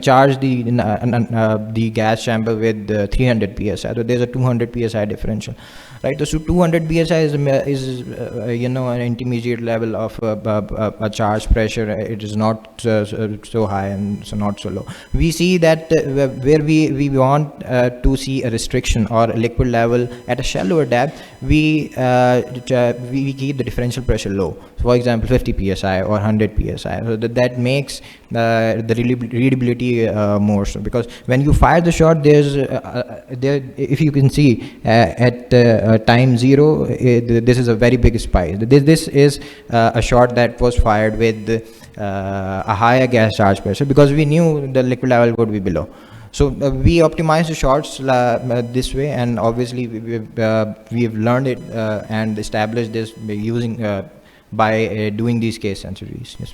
charge the gas chamber with 300 psi, so there's a 200 psi differential, right? So 200 psi is an intermediate level of a charge pressure. It is not so high and so not so low. We see that where we want to see a restriction or a liquid level at a shallower depth, we keep the differential pressure low. So for example, 50 psi or 100 psi. So that makes the readability more so, because when you fire the shot, there's if you can see at time 0, this is a very big spike. This is a shot that was fired with a higher gas charge pressure, because we knew the liquid level would be below. So we optimize the shots this way, and obviously we have learned it and established this by using doing these case sensitivities. Yes.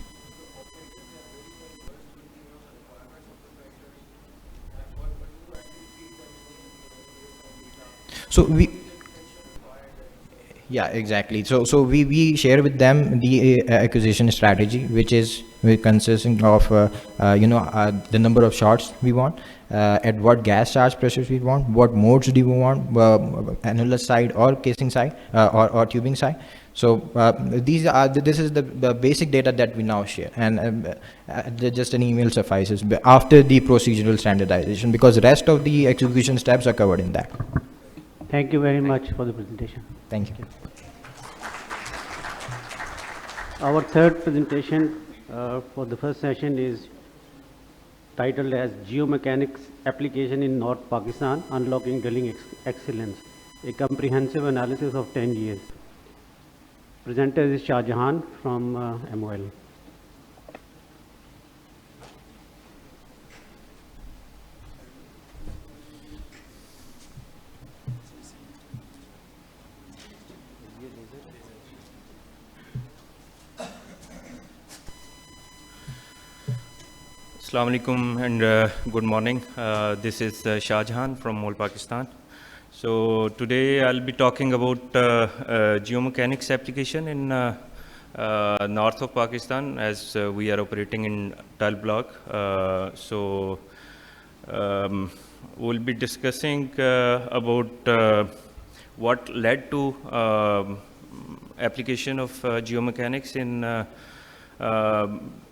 So yeah, exactly. So we share with them the acquisition strategy, which is consisting of the number of shots we want, at what gas charge pressures we want, what modes do we want, annulus side or casing side or tubing side. So this is the basic data that we now share, and just an email suffices after the procedural standardization, because the rest of the execution steps are covered in that. Thank you very much for the presentation. Thank you. Our third presentation for the first session is titled as Geomechanics Application in North Pakistan, Unlocking Drilling Excellence, a comprehensive analysis of 10 years. Presenter is Shah Jahan from MOL. Assalamu alaikum and good morning. This is Shah Jahan from MOL, Pakistan. So today I'll be talking about geomechanics application in north of Pakistan, as we are operating in Tal block. We'll be discussing about what led to application of geomechanics in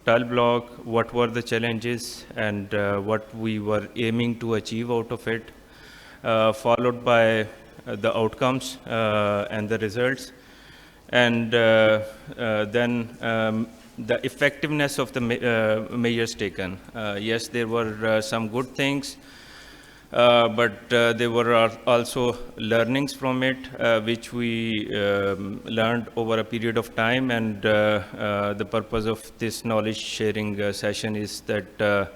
Tal block, what were the challenges, and what we were aiming to achieve out of it, followed by the outcomes and the results, and then the effectiveness of the measures taken. Yes, there were some good things, but there were also learnings from it, which we learned over a period of time, and the purpose of this knowledge sharing session is that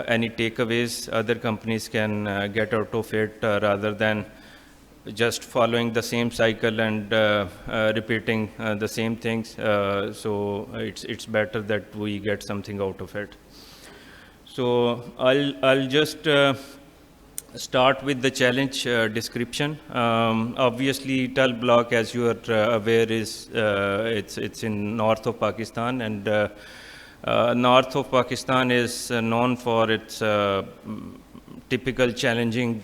any takeaways other companies can get out of it, rather than just following the same cycle and repeating the same things. So it's better that we get something out of it. So I'll just start with the challenge description. Obviously, Tal block, as you are aware, is it's in north of Pakistan, and north of Pakistan is known for its typical challenging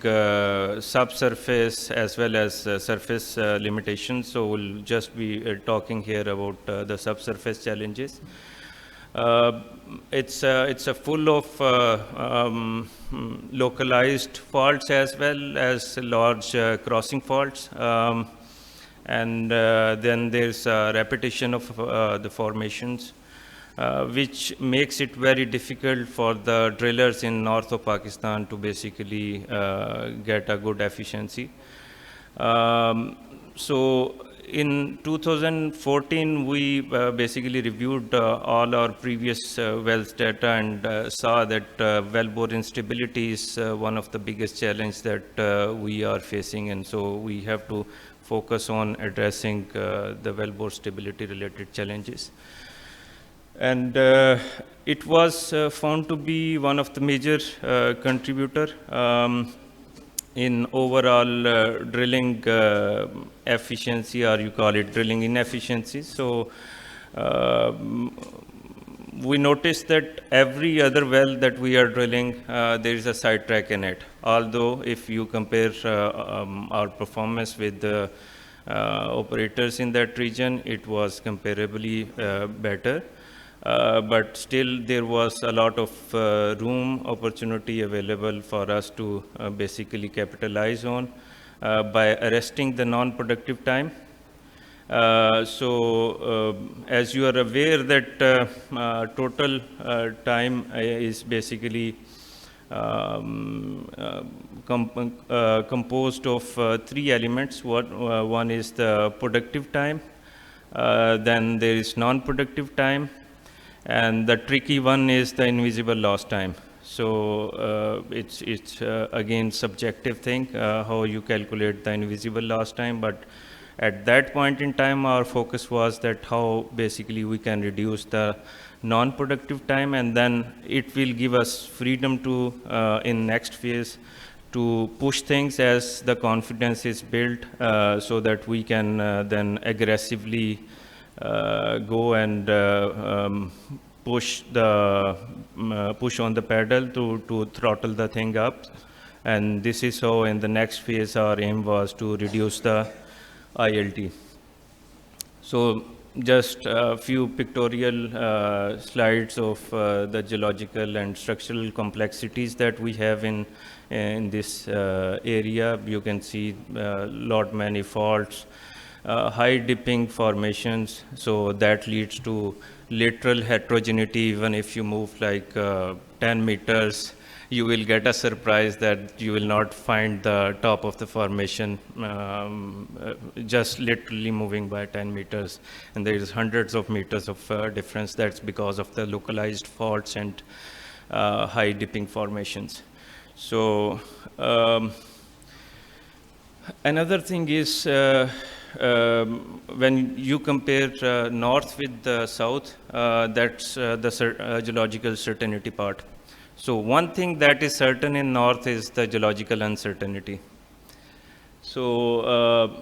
subsurface as well as surface limitations. So we'll just be talking here about the subsurface challenges. It's a full of localized faults as well as large crossing faults. And then there's a repetition of the formations, which makes it very difficult for the drillers in north of Pakistan to basically get a good efficiency. So in 2014, we basically reviewed all our previous wells data and saw that wellbore instability is one of the biggest challenges that we are facing, and so we have to focus on addressing the wellbore stability related challenges. And it was found to be one of the major contributor in overall drilling efficiency, or you call it drilling inefficiency. So we noticed that every other well that we are drilling, there is a sidetrack in it. Although if you compare our performance with the operators in that region, it was comparably better. But still there was a lot of room opportunity available for us to basically capitalize on by arresting the non-productive time. As you are aware that total time is basically composed of three elements. One is the productive time, then there is non-productive time, and the tricky one is the invisible lost time. So it's again subjective thing how you calculate the invisible lost time, but at that point in time our focus was that how basically we can reduce the non-productive time, and then it will give us freedom to in next phase to push things as the confidence is built, so that we can then aggressively go and push on the pedal to throttle the thing up. And this is how in the next phase our aim was to reduce the ILT. So just a few pictorial slides of the geological and structural complexities that we have in this area. You can see lot many faults, high dipping formations, so that leads to lateral heterogeneity. Even if you move like 10 meters, you will get a surprise that you will not find the top of the formation just literally moving by 10 meters, and there is hundreds of meters of difference. That's because of the localized faults and high dipping formations. So another thing is when you compare north with the south, that's the geological certainty part. So one thing that is certain in north is the geological uncertainty. So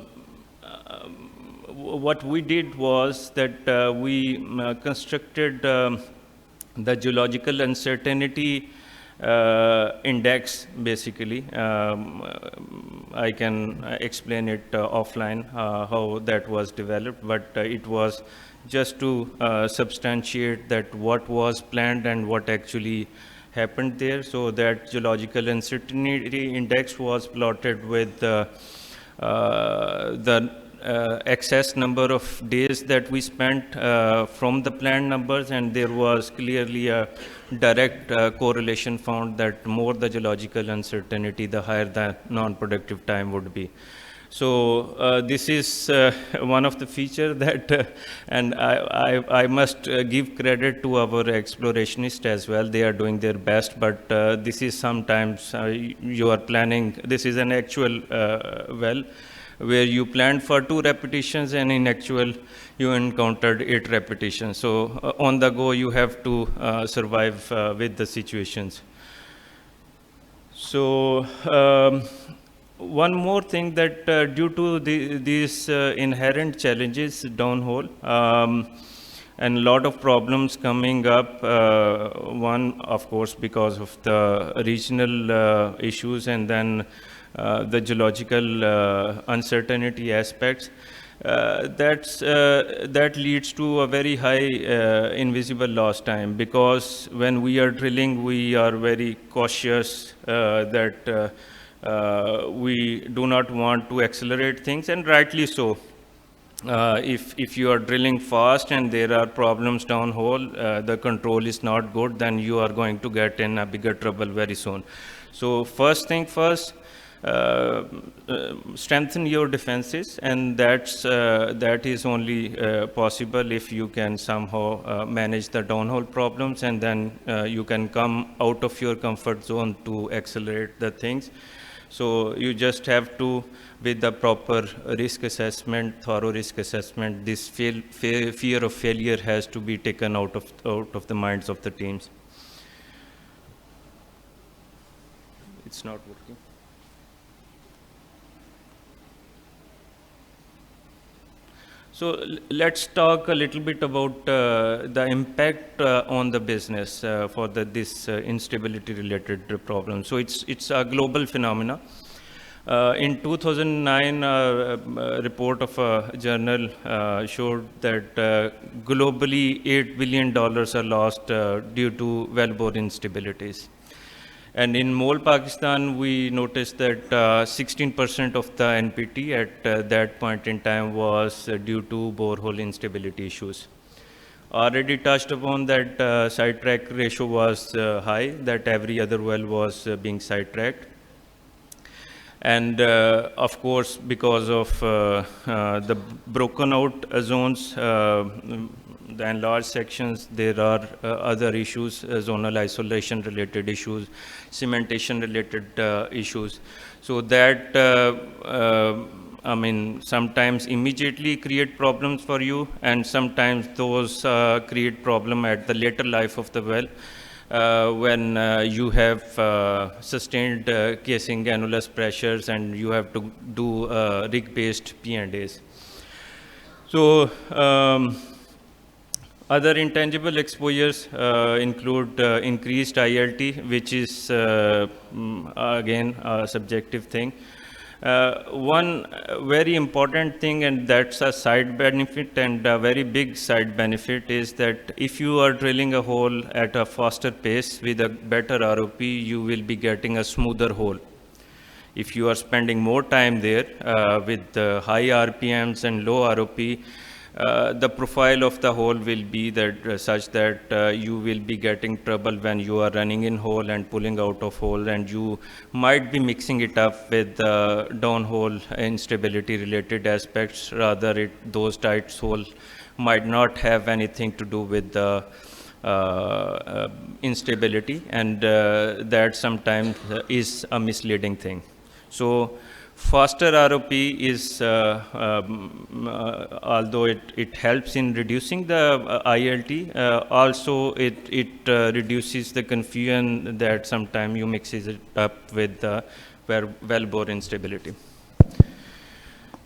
what we did was that we constructed the geological uncertainty index, basically. I can explain it offline how that was developed, but it was just to substantiate that what was planned and what actually happened there. So that geological uncertainty index was plotted with the excess number of days that we spent from the planned numbers, and there was clearly a direct correlation found that more the geological uncertainty, the higher the non-productive time would be. So this is one of the features that, and I must give credit to our explorationists as well. They are doing their best, but this is sometimes you are planning, this is an actual well, where you planned for 2 repetitions and in actual you encountered 8 repetitions. So on the go you have to survive with the situations. So one more thing that due to these inherent challenges downhole and a lot of problems coming up, one of course because of the regional issues, and then the geological uncertainty aspects, that leads to a very high invisible loss time, because when we are drilling, we are very cautious that we do not want to accelerate things, and rightly so. If you are drilling fast and there are problems downhole, the control is not good, then you are going to get in a bigger trouble very soon. So first thing first, strengthen your defenses, and that is only possible if you can somehow manage the downhole problems, and then you can come out of your comfort zone to accelerate the things. So you just have to, with the proper risk assessment, thorough risk assessment, this fear of failure has to be taken out of the minds of the teams. It's not working. So let's talk a little bit about the impact on the business for this instability related problem. So it's a global phenomena. In 2009, a report of a journal showed that globally $8 billion are lost due to wellbore instabilities. And in Mole, Pakistan, we noticed that 16% of the NPT at that point in time was due to borehole instability issues. Already touched upon that sidetrack ratio was high, that every other well was being sidetracked. And of course, because of the broken out zones, the enlarged sections, there are other issues, zonal isolation related issues, cementation related issues. So that, I mean, sometimes immediately create problems for you, and sometimes those create problem at the later life of the well. When you have sustained casing annulus pressures and you have to do rig-based P&As. So other intangible exposures include increased ILT, which is again a subjective thing. One very important thing, and that's a side benefit, and a very big side benefit, is that if you are drilling a hole at a faster pace with a better ROP, you will be getting a smoother hole. If you are spending more time there with high RPMs and low ROP, the profile of the hole will be that such that you will be getting trouble when you are running in hole and pulling out of hole, and you might be mixing it up with downhole instability related aspects. Rather, those tight holes might not have anything to do with the instability, and that sometimes is a misleading thing. So faster ROP is, although it helps in reducing the ILT, also it reduces the confusion that sometimes you mix it up with wellbore instability.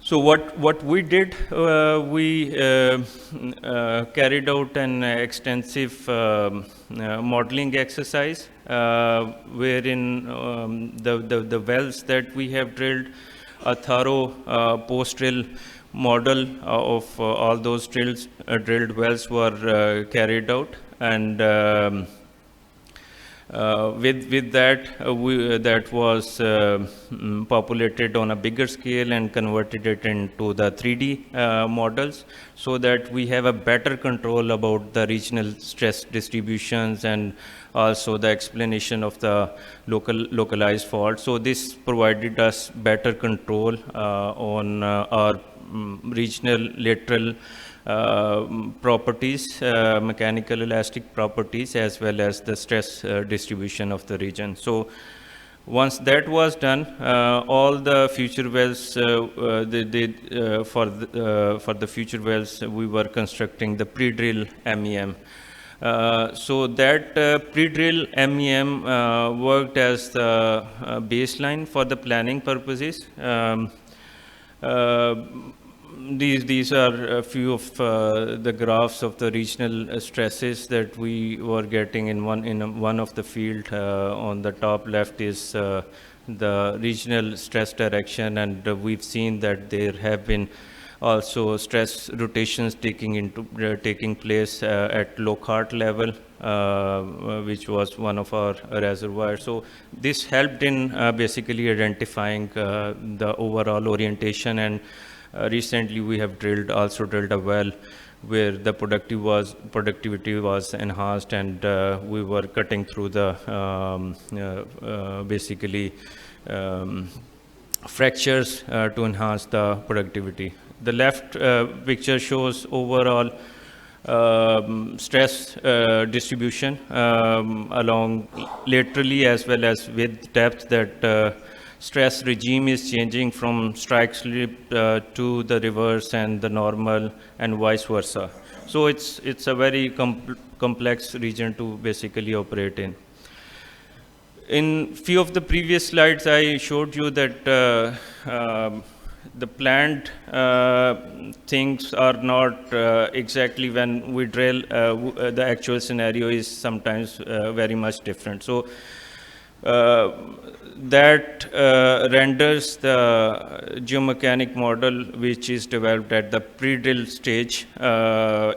So what we did, we carried out an extensive modeling exercise wherein the wells that we have drilled, a thorough post-drill model of all those drilled wells were carried out, and with that, that was populated on a bigger scale and converted it into the 3D models, so that we have a better control about the regional stress distributions and also the explanation of the localized fault. So this provided us better control on our regional lateral properties, mechanical elastic properties, as well as the stress distribution of the region. So once that was done, all the future wells, for the future wells, we were constructing the pre-drill MEM. So that pre-drill MEM worked as the baseline for the planning purposes. These are a few of the graphs of the regional stresses that we were getting in one of the field. On the top left is the regional stress direction, and we've seen that there have been also stress rotations taking place at Lockhart level, which was one of our reservoirs. So this helped in basically identifying the overall orientation, and recently we have also drilled a well where the productivity was enhanced, and we were cutting through the basically fractures to enhance the productivity. The left picture shows overall stress distribution along laterally as well as with depth, that stress regime is changing from strike slip to the reverse and the normal and vice versa. So it's a very complex region to basically operate in. In few of the previous slides, I showed you that the planned things are not exactly when we drill. The actual scenario is sometimes very much different. So that renders the geomechanic model which is developed at the pre-drill stage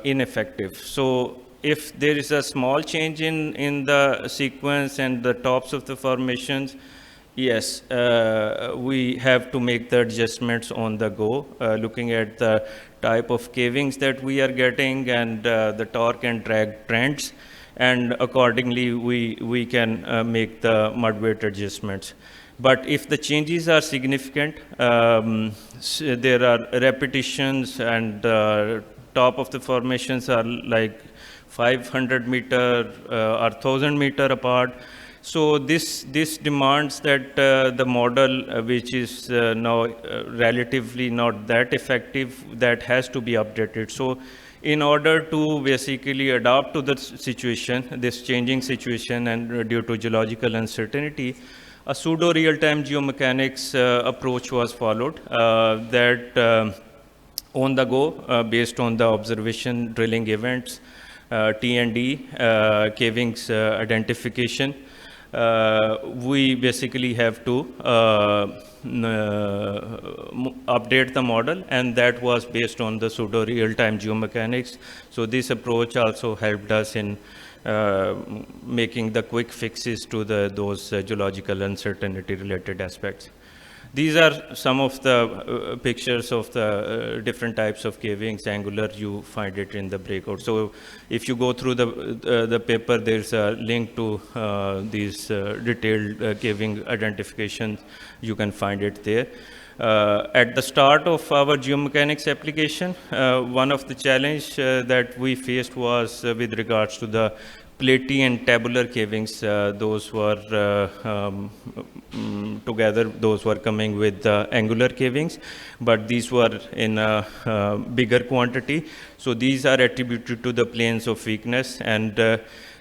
ineffective. So if there is a small change in the sequence and the tops of the formations, yes, we have to make the adjustments on the go, looking at the type of cavings that we are getting and the torque and drag trends, and accordingly we can make the mud weight adjustments. But if the changes are significant, there are repetitions, and top of the formations are like 500 meter or 1000 meter apart. So this demands that the model, which is now relatively not that effective, that has to be updated. So in order to basically adapt to the situation, this changing situation, and due to geological uncertainty, a pseudo real-time geomechanics approach was followed, that on the go, based on the observation drilling events, T&D, cavings identification, we basically have to update the model, and that was based on the pseudo real-time geomechanics. So this approach also helped us in making the quick fixes to those geological uncertainty related aspects. These are some of the pictures of the different types of cavings. Angular, you find it in the breakout. So if you go through the paper, there's a link to these detailed caving identifications. You can find it there. At the start of our geomechanics application, one of the challenge that we faced was with regards to the platy and tabular cavings. Those were together, those were coming with angular cavings, but these were in a bigger quantity. So these are attributed to the planes of weakness, and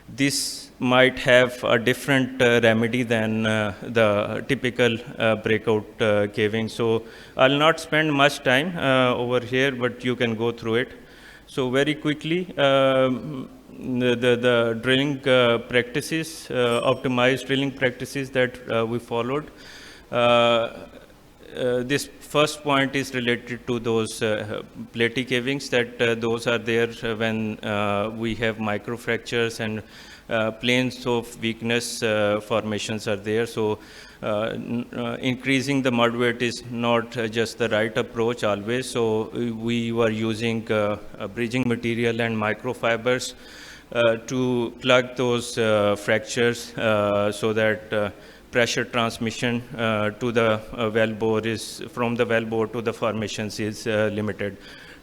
this might have a different remedy than the typical breakout caving. So I'll not spend much time over here, but you can go through it. So very quickly, the drilling practices, optimized drilling practices that we followed. This first point is related to those platy cavings, that those are there when we have microfractures and planes of weakness formations are there. So increasing the mud weight is not just the right approach always. So we were using bridging material and microfibers to plug those fractures so that pressure transmission to the wellbore is from the wellbore to the formations is limited.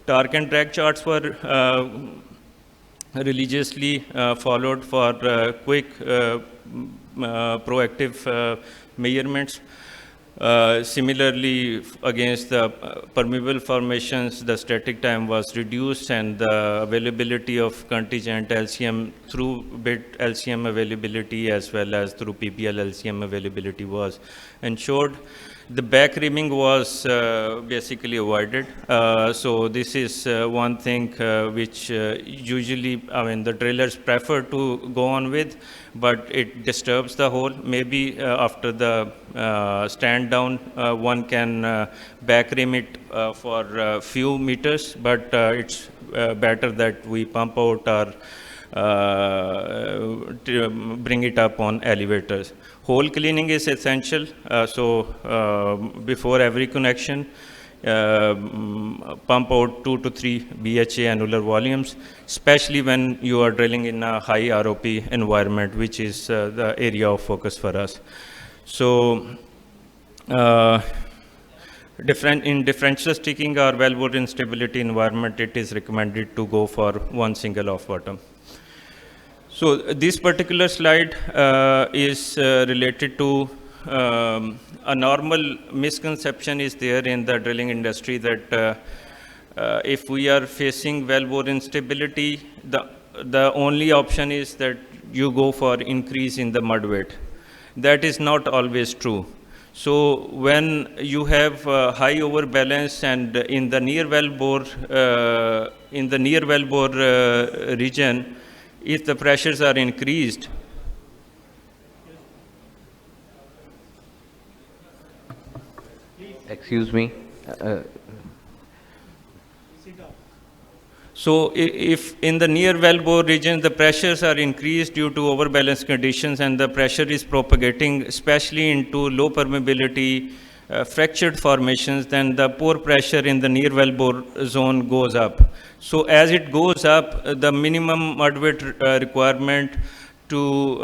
Torque and drag charts were religiously followed for quick proactive measurements. Similarly, against the permeable formations, the static time was reduced, and the availability of contingent LCM through bit LCM availability as well as through PPL LCM availability was ensured. the back rimming was basically avoided. So this is one thing which usually, I mean, the drillers prefer to go on with, but it disturbs the hole. Maybe after the stand down, one can back rim it for a few meters, but it's better that we pump out or to bring it up on elevators. Hole cleaning is essential. Before every connection, pump out 2 to 3 BHA annular volumes, especially when you are drilling in a high ROP environment, which is the area of focus for us. So, in differential sticking or wellbore instability environment, it is recommended to go for one single off bottom. So this particular slide is related to a normal misconception is there in the drilling industry that if we are facing wellbore instability, the only option is that you go for increase in the mud weight. That is not always true. So when you have high overbalance and in the near wellbore region, if the pressures are increased, excuse me. So if in the near wellbore region the pressures are increased due to overbalance conditions and the pressure is propagating especially into low permeability fractured formations, then the pore pressure in the near wellbore zone goes up. So as it goes up, the minimum mud weight requirement to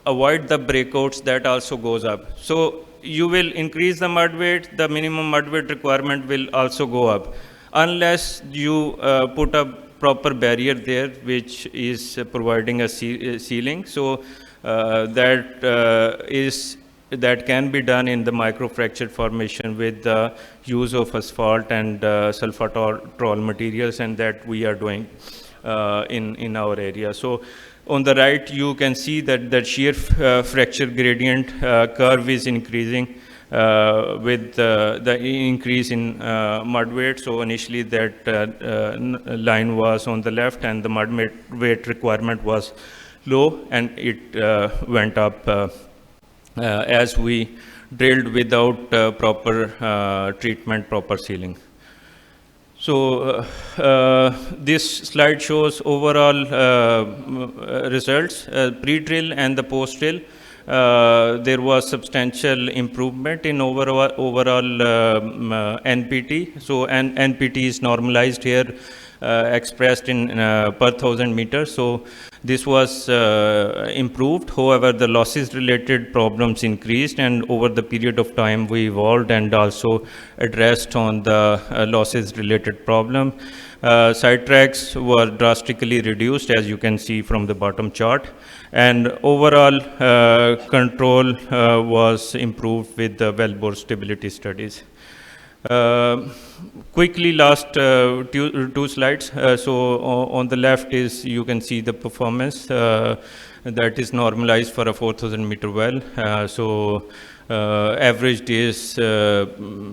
avoid the breakouts, that also goes up. So you will increase the mud weight, the minimum mud weight requirement will also go up, unless you put a proper barrier there which is providing a sealing. So that can be done in the microfracture formation with the use of asphalt and sulfatol materials, and that we are doing in our area. So on the right, you can see that the shear fracture gradient curve is increasing with the increase in mud weight. So initially that line was on the left and the mud weight requirement was low, and it went up as we drilled without proper treatment, proper sealing. So this slide shows overall results, pre-drill and the post-drill. There was substantial improvement in overall NPT. So NPT is normalized here, expressed in per 1,000 meters. So this was improved. However, the losses related problems increased, and over the period of time we evolved and also addressed on the losses related problem. Sidetracks were drastically reduced, as you can see from the bottom chart, and overall control was improved with the wellbore stability studies. Quickly, last two slides. So on the left is, you can see the performance that is normalized for a 4,000 meter well. Average days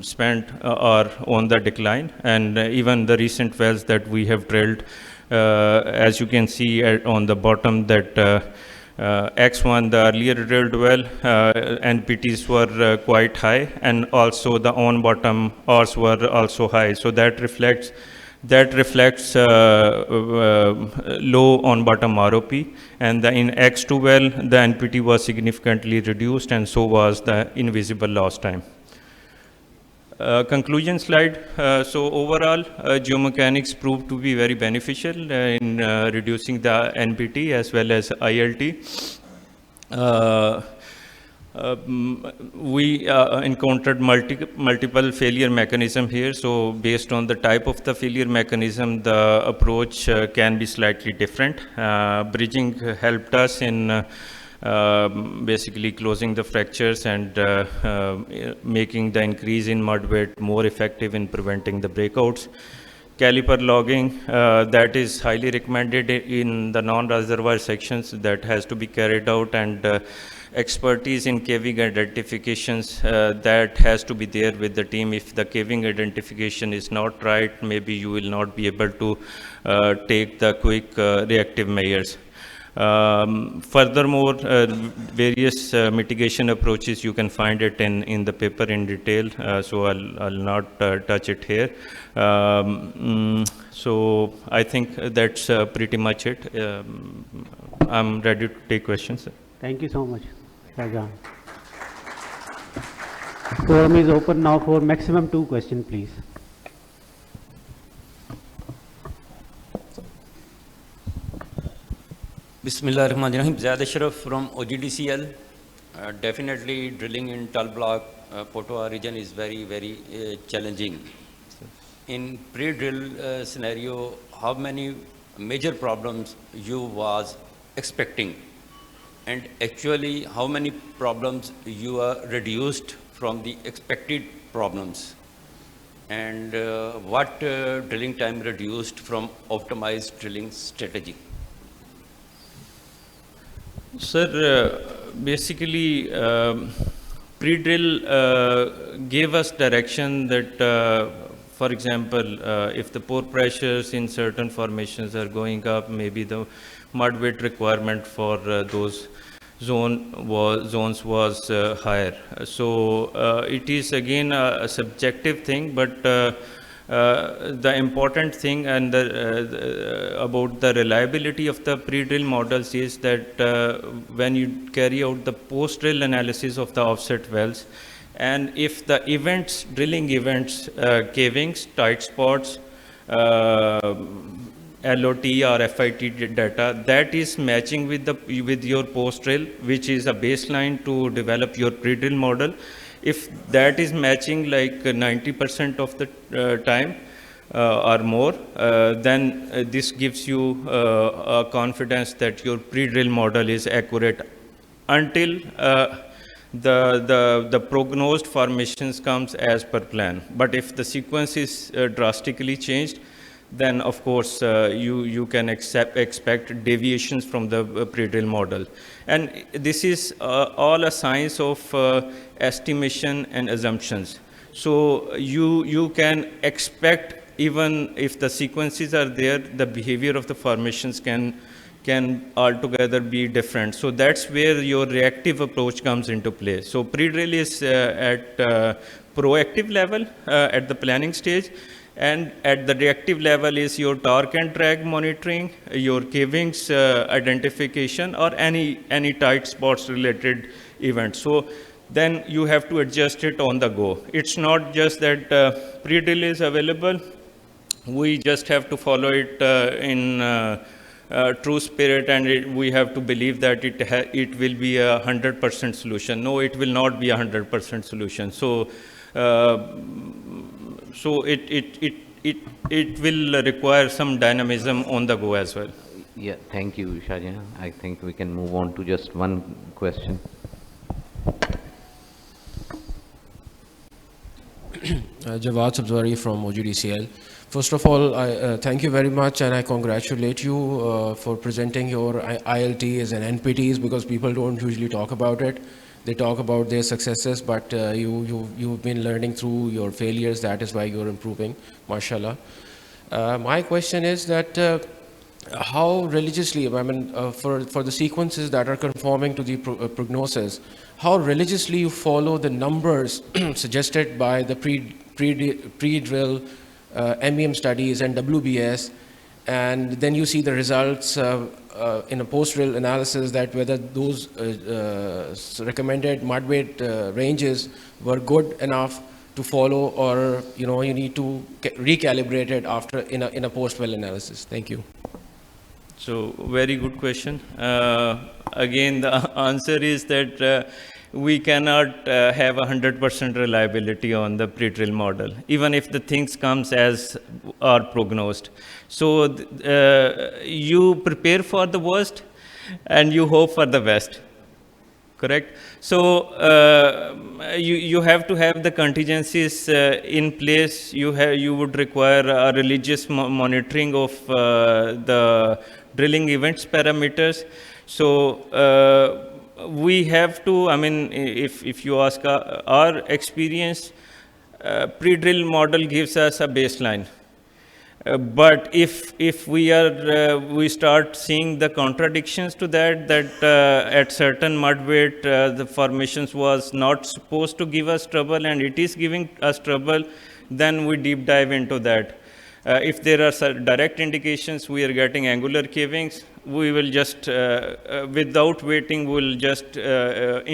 spent are on the decline, and even the recent wells that we have drilled, as you can see on the bottom, that X1, the earlier drilled well, NPTs were quite high, and also the on bottom Rs were also high. So that reflects low on bottom ROP, and in X2 well the NPT was significantly reduced, and so was the invisible loss time. Conclusion slide. So overall, geomechanics proved to be very beneficial in reducing the NPT as well as ILT. We encountered multiple failure mechanism here. So based on the type of the failure mechanism, the approach can be slightly different. Bridging helped us in basically closing the fractures and making the increase in mud weight more effective in preventing the breakouts. caliper logging, that is highly recommended in the non-reservoir sections that has to be carried out, and expertise in caving identifications that has to be there with the team. If the caving identification is not right, maybe you will not be able to take the quick reactive measures. Furthermore, various mitigation approaches, you can find it in the paper in detail, so I'll not touch it here. So I think that's pretty much it. I'm ready to take questions. Thank you so much, Shahjahan. Forum is open now for maximum 2 questions, please. Bismillah ar-Rahman ar-Rahim. Zaid Ashraf from OGDCL. Definitely drilling in Tull Block, Potoa region is very, very challenging. In pre-drill scenario, how many major problems you was expecting? And actually, how many problems you are reduced from the expected problems? And what drilling time reduced from optimized drilling strategy? Sir, basically, pre-drill gave us direction that, for example, if the pore pressures in certain formations are going up, maybe the mud weight requirement for those zones was higher. So it is again a subjective thing, but the important thing and about the reliability of the pre-drill models is that when you carry out the post-drill analysis of the offset wells, and if the events, drilling events, cavings, tight spots, LOT or FIT data, that is matching with your post-drill, which is a baseline to develop your pre-drill model. If that is matching like 90% of the time or more, then this gives you a confidence that your pre-drill model is accurate until the prognosed formations comes as per plan. But if the sequence is drastically changed, then of course you can expect deviations from the pre-drill model. And this is all a science of estimation and assumptions. So you can expect, even if the sequences are there, the behavior of the formations can altogether be different. So that's where your reactive approach comes into play. So pre-drill is at proactive level at the planning stage, and at the reactive level is your torque and drag monitoring, your cavings identification, or any tight spots related event. So then you have to adjust it on the go. It's not just that pre-drill is available, we just have to follow it in true spirit, and we have to believe that it will be 100% solution. No, it will not be 100% solution. So it will require some dynamism on the go as well. Yeah, thank you, Shahjahan. I think we can move on to just one question. Jawad Sabzwari from OGDCL. First of all, I thank you very much, and I congratulate you for presenting your ILTs and NPTs, because people don't usually talk about it. They talk about their successes, but you've been learning through your failures. That is why you're improving, mashallah. My question is that how religiously, I mean, for the sequences that are conforming to the prognosis, how religiously you follow the numbers suggested by the pre-drill MEM studies and WBS, and then you see the results in a post-drill analysis that whether those recommended mud weight ranges were good enough to follow, or you need to recalibrate it after in a post-well analysis. Thank you. So very good question. Again, the answer is that we cannot have 100% reliability on the pre-drill model, even if the things comes as are prognosed. So you prepare for the worst and you hope for the best. correct? So you have to have the contingencies in place. You would require a religious monitoring of the drilling events parameters. So we have to, I mean, if you ask our experience, pre-drill model gives us a baseline. But if we start seeing the contradictions to that at certain mud weight the formations was not supposed to give us trouble and it is giving us trouble, then we deep dive into that. If there are direct indications we are getting angular cavings, we will just without waiting we'll just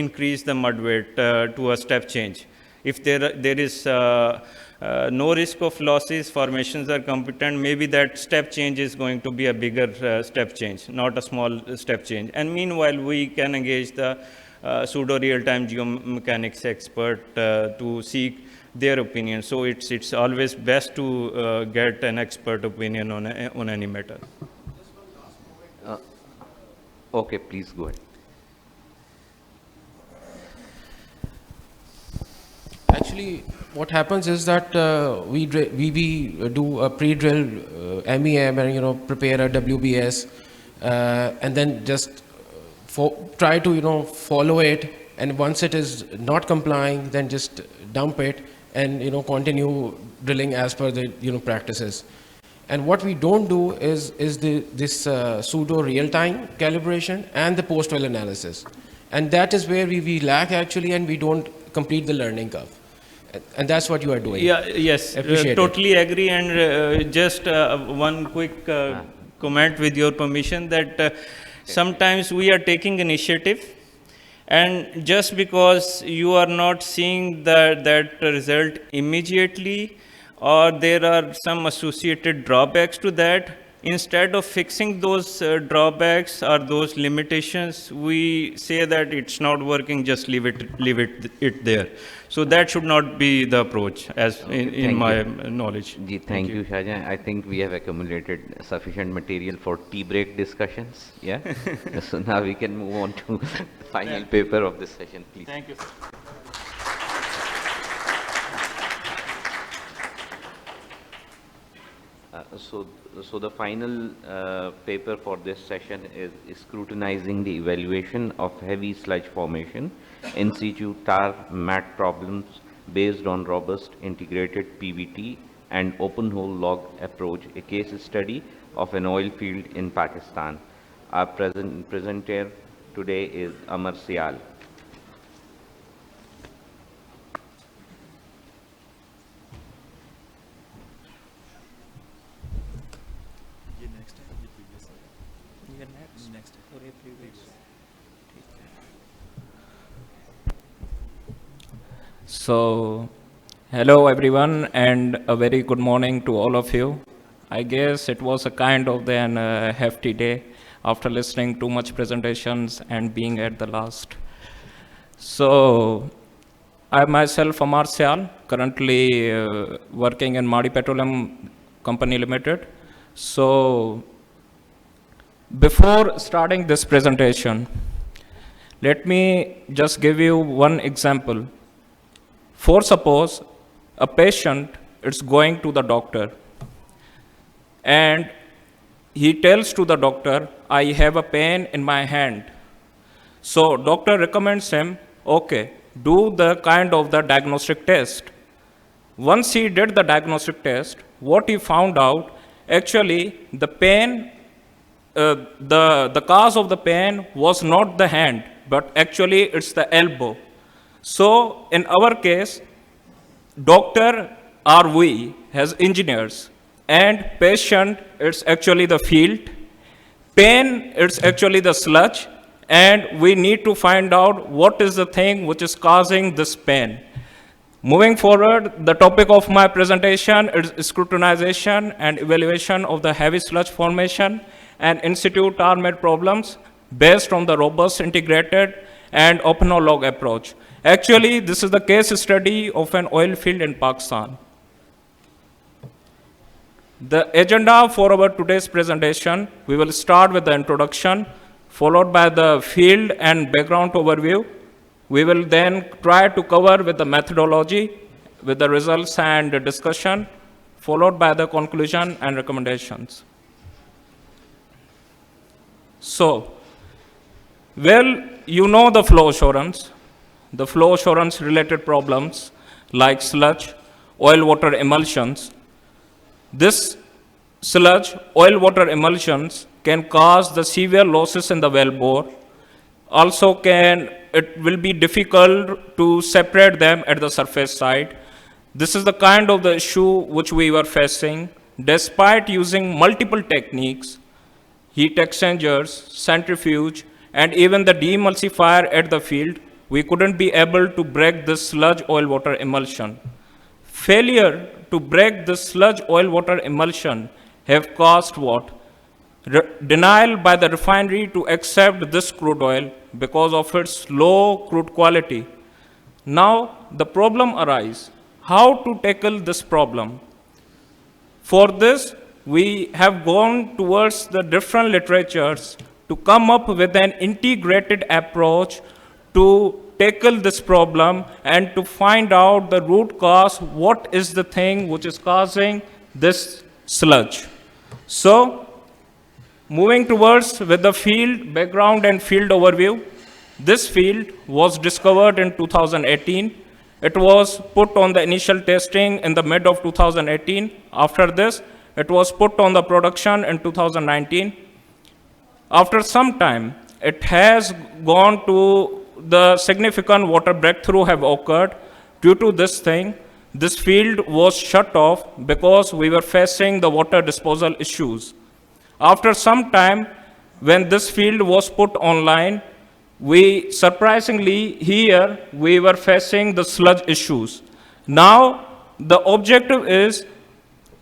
increase the mud weight to a step change. If there is no risk of losses, formations are competent, maybe that step change is going to be a bigger step change, not a small step change. And meanwhile, we can engage the pseudo real-time geomechanics expert to seek their opinion. So it's always best to get an expert opinion on any matter. Okay, please go ahead. Actually, what happens is that we do a pre-drill MEM and prepare a WBS and then just try to follow it, and once it is not complying, then just dump it and continue drilling as per the practices. And what we don't do is this pseudo real-time calibration and the post-well analysis, and that is where we lack actually, and we don't complete the learning curve. And that's what you are doing. Yeah, yes, totally agree. And just one quick comment with your permission, that sometimes we are taking initiative, and just because you are not seeing that result immediately, or there are some associated drawbacks to that, instead of fixing those drawbacks or those limitations, we say that it's not working, just leave it there. So that should not be the approach, as in my knowledge. Thank you, Shahjahan. I think we have accumulated sufficient material for tea break discussions. Yeah. So now we can move on to the final paper of this session, please. Thank you. So the final paper for this session is scrutinizing the evaluation of heavy sludge formation in situ tar mat problems based on robust integrated PVT and open hole log approach, a case study of an oil field in Pakistan. Our presenter today is Amar Sial. So, hello everyone, and a very good morning to all of you. I guess it was a kind of then hefty day after listening to much presentations and being at the last. So, I myself, Amar Sial, currently working in Madi Petroleum Company Limited. So, before starting this presentation, let me just give you one example. For suppose a patient is going to the doctor and he tells to the doctor, I have a pain in my hand. So doctor recommends him, okay, do the kind of the diagnostic test. Once he did the diagnostic test, what he found out, actually the pain, the cause of the pain was not the hand, but actually it's the elbow. So in our case, doctor or we as engineers, and patient it's actually the field, pain it's actually the sludge, and we need to find out what is the thing which is causing this pain. Moving forward, the topic of my presentation is scrutinization and evaluation of the heavy sludge formation and in situ tar mat problems based on the robust integrated and open hole log approach. Actually, this is the case study of an oil field in Pakistan. The agenda for our today's presentation, we will start with the introduction, followed by the field and background overview, We will then try to cover with the methodology, with the results and the discussion, followed by the conclusion and recommendations. So, well, you know the flow assurance related problems like sludge, oil-water emulsions. This sludge, oil-water emulsions can cause the severe losses in the wellbore. Also it will be difficult to separate them at the surface side. This is the kind of the issue which we were facing. Despite using multiple techniques, heat exchangers, centrifuge, and even the demulsifier at the field, we couldn't be able to break this sludge oil-water emulsion. Failure to break this sludge oil-water emulsion have caused what? Denial by the refinery to accept this crude oil because of its low crude quality. Now, the problem arises. How to tackle this problem? For this, we have gone towards the different literatures to come up with an integrated approach to tackle this problem and to find out the root cause, what is the thing which is causing this sludge. So, moving towards with the field background and field overview, this field was discovered in 2018. It was put on the initial testing in the mid of 2018. After this, it was put on the production in 2019. After some time, it has gone to the significant water breakthrough have occurred. Due to this thing, this field was shut off because we were facing the water disposal issues. After some time, when this field was put online, we surprisingly here we were facing the sludge issues. Now the objective is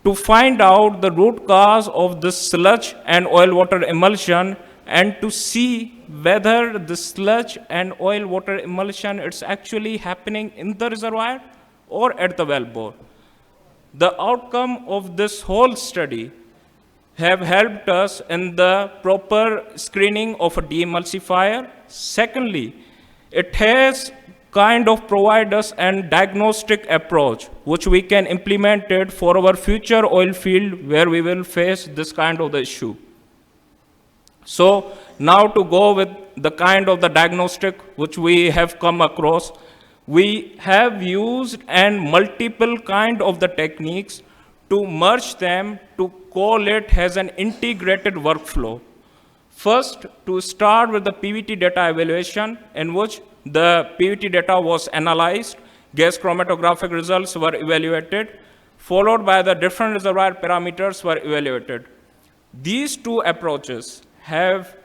to find out the root cause of this sludge and oil-water emulsion and to see whether the sludge and oil-water emulsion is actually happening in the reservoir or at the wellbore. The outcome of this whole study have helped us in the proper screening of a demulsifier. Secondly, it has kind of provide us an diagnostic approach which we can implement it for our future oil field where we will face this kind of the issue. So now to go with the kind of the diagnostic which we have come across, we have used and multiple kind of the techniques to merge them to call it as an integrated workflow. First, to start with the PVT data evaluation, in which the PVT data was analyzed, gas chromatographic results were evaluated, followed by the different reservoir parameters were evaluated. These two approaches have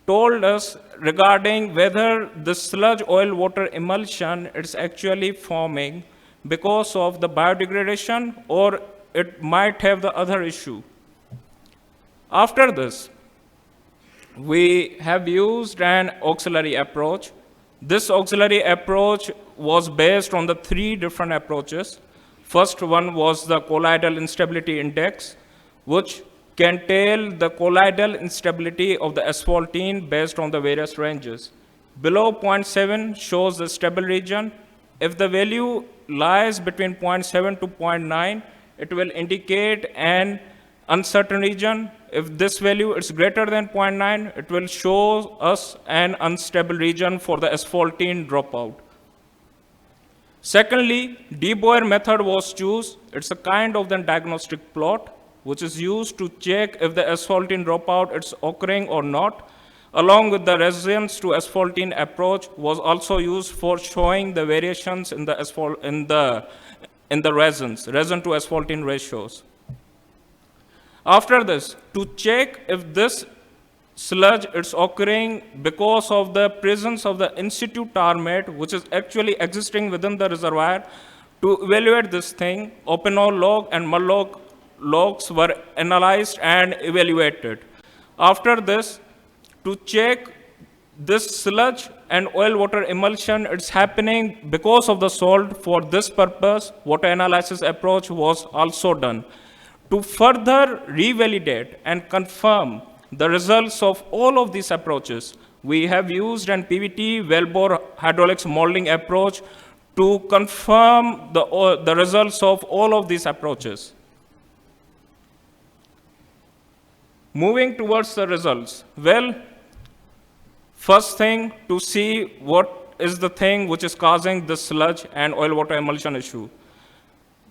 told us regarding whether the sludge oil-water emulsion is actually forming because of the biodegradation or it might have the other issue. After this, we have used an auxiliary approach. This auxiliary approach was based on the three different approaches. First one was the colloidal instability index, which can tell the colloidal instability of the asphaltene based on the various ranges. Below 0.7 shows the stable region. If the value lies between 0.7 to 0.9, it will indicate an uncertain region. If this value is greater than 0.9, it will show us an unstable region for the asphaltene dropout. Secondly, de Boer method was chosen. It's a kind of the diagnostic plot which is used to check if the asphaltene dropout is occurring or not. Along with the resins to asphaltene approach was also used for showing the variations in the resin to asphaltene ratios. After this, to check if this sludge is occurring because of the presence of the in situ tarmate, which is actually existing within the reservoir, to evaluate this thing, open hole log and mull log logs were analyzed and evaluated. After this, to check this sludge and oil-water emulsion, it's happening because of the salt. For this purpose, water analysis approach was also done. To further revalidate and confirm the results of all of these approaches, we have used an PVT wellbore hydraulics molding approach to confirm the results of all of these approaches. Moving towards the results, well, first thing to see what is the thing which is causing the sludge and oil-water emulsion issue.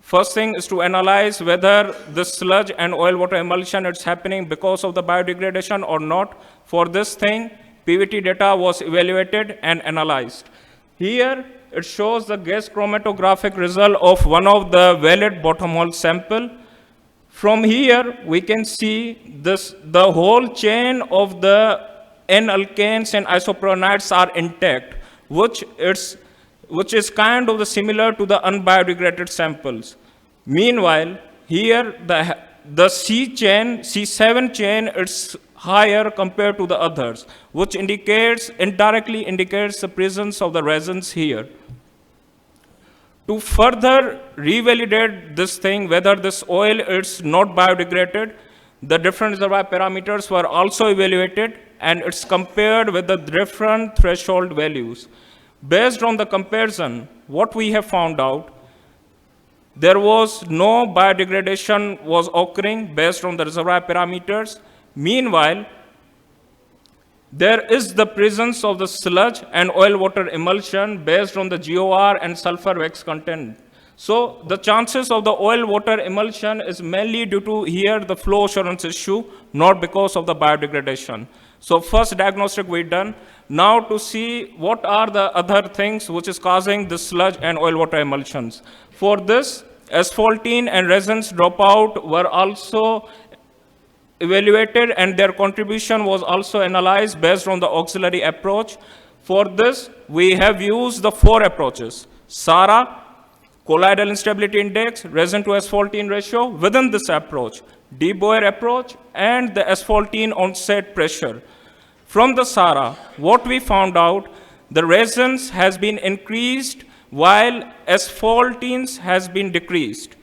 First thing is to analyze whether the sludge and oil-water emulsion is happening because of the biodegradation or not. For this thing, PVT data was evaluated and analyzed. Here, it shows the gas chromatographic result of one of the valid bottom hole sample. From here, we can see the whole chain of the N-alkanes and isoprenoids are intact, which is kind of similar to the unbiodegraded samples. Meanwhile, here the C chain, C7 chain, is higher compared to the others, which indirectly indicates the presence of the resins here. To further revalidate this thing, whether this oil is not biodegraded, the different reservoir parameters were also evaluated and it's compared with the different threshold values. Based on the comparison, what we have found out, there was no biodegradation was occurring based on the reservoir parameters. Meanwhile, there is the presence of the sludge and oil-water emulsion based on the GOR and sulfur wax content. So the chances of the oil-water emulsion is mainly due to here the flow assurance issue, not because of the biodegradation. So first diagnostic we done. Now to see what are the other things which is causing the sludge and oil-water emulsions. For this, asphaltene and resins dropout were also evaluated and their contribution was also analyzed based on the auxiliary approach. For this, we have used the 4 approaches: SARA, colloidal instability index, resin to asphaltene ratio within this approach, de Boer approach, and the asphaltene onset pressure. From the SARA, what we found out, the resins has been increased while asphaltenes has been decreased.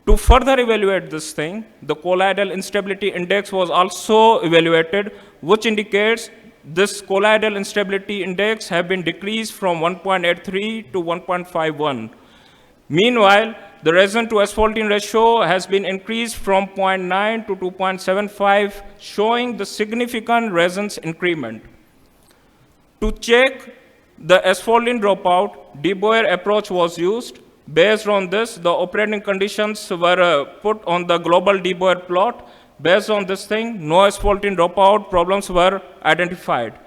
To further evaluate this thing, the colloidal instability index was also evaluated, which indicates this colloidal instability index have been decreased from 1.83 to 1.51. Meanwhile, the resin to asphaltene ratio has been increased from 0.9 to 2.75, showing the significant resins increment. To check the asphaltene dropout, de Boer approach was used. Based on this, the operating conditions were put on the global de Boer plot. Based on this thing, no asphaltene dropout problems were identified.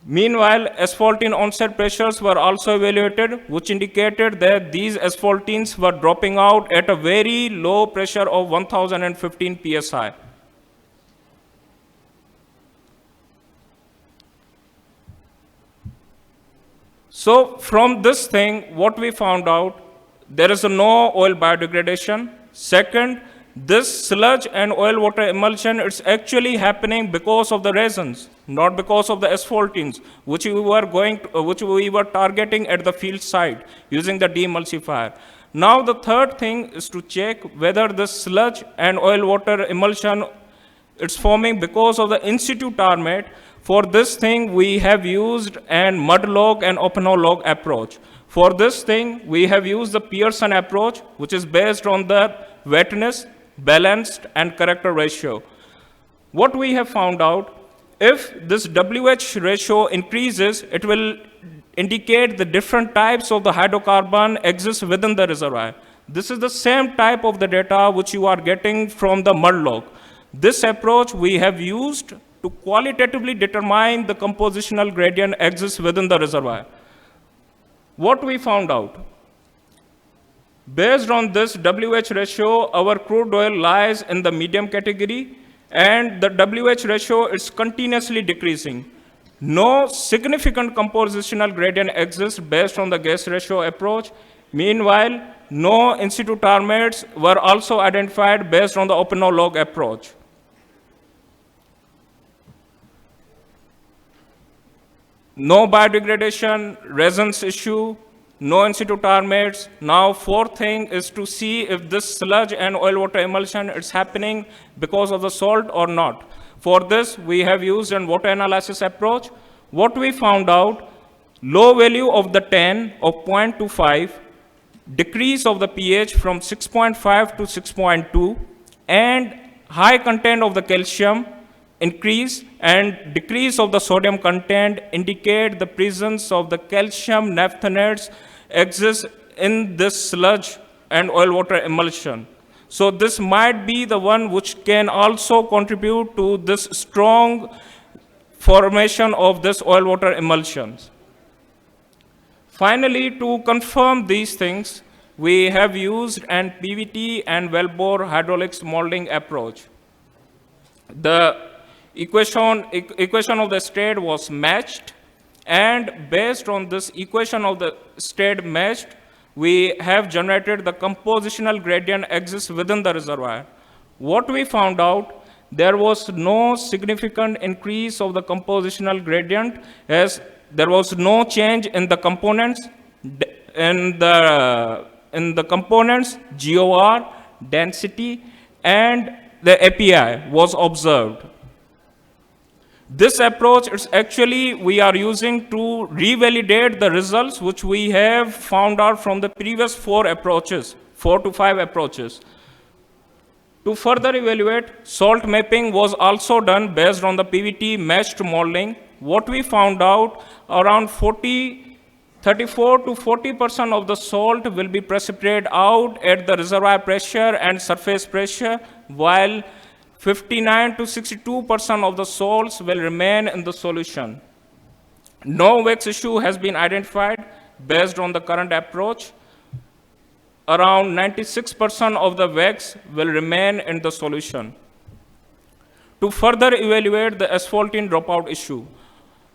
Meanwhile, asphaltene onset pressures were also evaluated, which indicated that these asphaltenes were dropping out at a very low pressure of 1015 psi. So from this thing, what we found out, there is no oil biodegradation. Second, this sludge and oil-water emulsion is actually happening because of the resins, not because of the asphaltenes, which we were targeting at the field site using the demulsifier. Now the third thing is to check whether the sludge and oil-water emulsion is forming because of the in-situ tarmate. For this thing, we have used an mud log and open hole log approach. For this thing, we have used the Pearson approach, which is based on the wetness, balanced, and character ratio. What we have found out, if this WH ratio increases, it will indicate the different types of the hydrocarbon exist within the reservoir. This is the same type of the data which you are getting from the mud log. This approach we have used to qualitatively determine the compositional gradient exists within the reservoir. What we found out? Based on this WH ratio, our crude oil lies in the medium category, and the WH ratio is continuously decreasing. No significant compositional gradient exists based on the gas ratio approach. Meanwhile, no in-situ tarmates were also identified based on the open hole log approach. No biodegradation, resins issue, no in-situ tarmates. Now, fourth thing is to see if this sludge and oil-water emulsion is happening because of the salt or not. For this, we have used a water analysis approach. what we found out, low value of the tan of 0.25, decrease of the pH from 6.5 to 6.2, and high content of the calcium increase and decrease of the sodium content indicate the presence of the calcium naphthanates exists in this sludge and oil water emulsion. So this might be the one which can also contribute to this strong formation of this oil water emulsions. Finally, to confirm these things, we have used an PVT and wellbore hydraulics molding approach. The equation of the state was matched, and based on this equation of the state matched, we have generated the compositional gradient exists within the reservoir. What we found out, there was no significant increase of the compositional gradient, as there was no change in the components, components, GOR, density, and the API was observed. This approach is actually we are using to revalidate the results which we have found out from the previous 4 to 5 approaches. To further evaluate, salt mapping was also done based on the PVT matched molding. What we found out, around 34 to 40% of the salt will be precipitated out at the reservoir pressure and surface pressure, while 59 to 62% of the salts will remain in the solution. No wax issue has been identified based on the current approach. Around 96% of the wax will remain in the solution. To further evaluate the asphaltene dropout issue,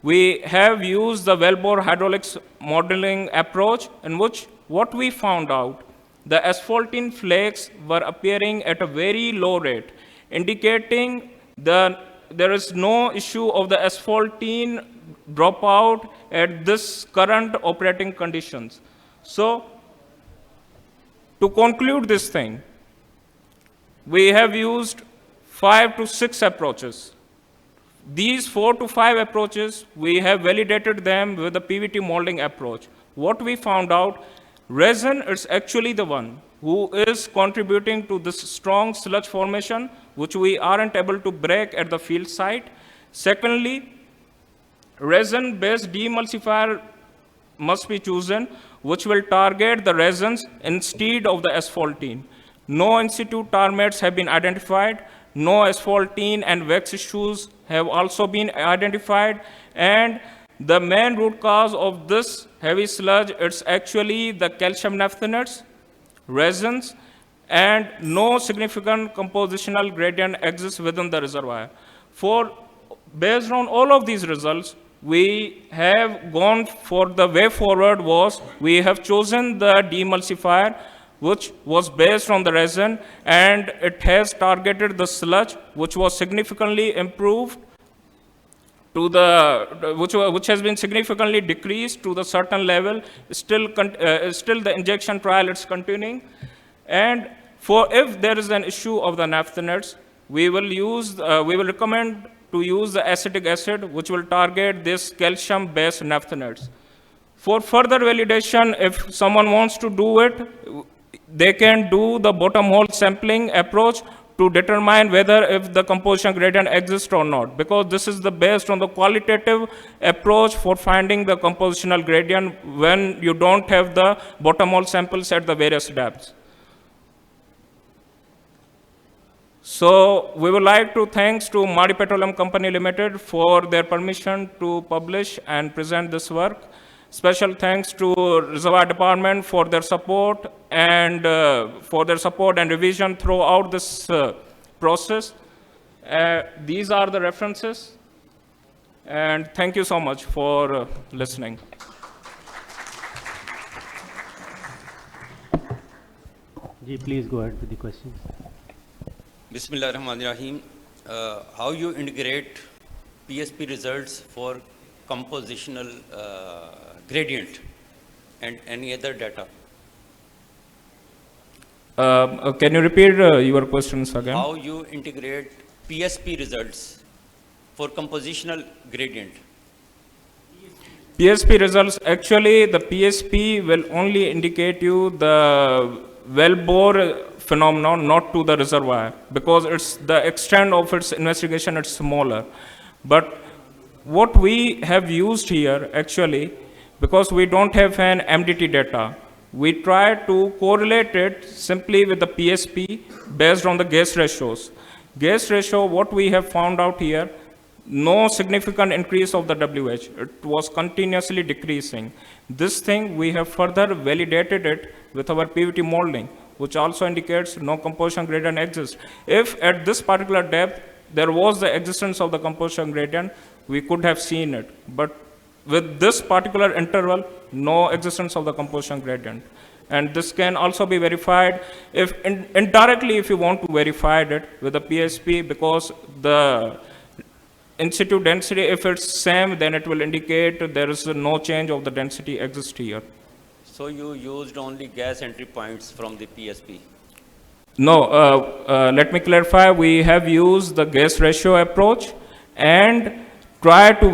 we have used the wellbore hydraulics modeling approach, in which what we found out, the asphaltene flakes were appearing at a very low rate, indicating that there is no issue of the asphaltene dropout at this current operating conditions. So, to conclude this thing, we have used 5 to 6 approaches. These 4 to 5 approaches, we have validated them with the PVT molding approach. What we found out, resin is actually the one who is contributing to this strong sludge formation, which we aren't able to break at the field site. Secondly, resin-based demulsifier must be chosen, which will target the resins instead of the asphaltene. No in-situ tar mates have been identified. No asphaltene and wax issues have also been identified. And the main root cause of this heavy sludge is actually the calcium naphthanates, resins, and no significant compositional gradient exists within the reservoir. Based on all of these results, we have gone for the way forward was we have chosen the demulsifier, which was based on the resin, and it has targeted the sludge, which was significantly improved to the, which has been significantly decreased to the certain level. Still the injection trial is continuing. And if there is an issue of the naphthanates, we will recommend to use the acetic acid, which will target this calcium-based naphthanates. For further validation, if someone wants to do it, they can do the bottom hole sampling approach to determine whether if the composition gradient exists or not, because this is based on the qualitative approach for finding the compositional gradient when you don't have the bottom hole samples at the various depths. So we would like to thanks to Madi Petroleum Company Limited for their permission to publish and present this work. Special thanks to Reservoir Department for their support and revision throughout this process. These are the references, and thank you so much for listening. Ji, please go ahead with the questions. Bismillah ar-Rahman ar-Rahim. How you integrate PSP results for compositional gradient and any other data? Can you repeat your questions again? How you integrate PSP results for compositional gradient PSP results, actually the PSP will only indicate you the wellbore phenomenon, not to the reservoir, because it's the extent of its investigation, it's smaller. But what we have used here, actually, because we don't have an MDT data, we try to correlate it simply with the PSP based on the gas ratios. Gas ratio, what we have found out here, no significant increase of the WH. It was continuously decreasing. This thing, we have further validated it with our PVT modeling, which also indicates no composition gradient exists. If at this particular depth, there was the existence of the composition gradient, we could have seen it. But with this particular interval, no existence of the composition gradient. And this can also be verified if indirectly, if you want to verify it with the PSP, because the in situ density, if it's same, then it will indicate there is no change of the density exists here. So you used only gas entry points from the PSP? No, let me clarify. We have used the gas ratio approach and try to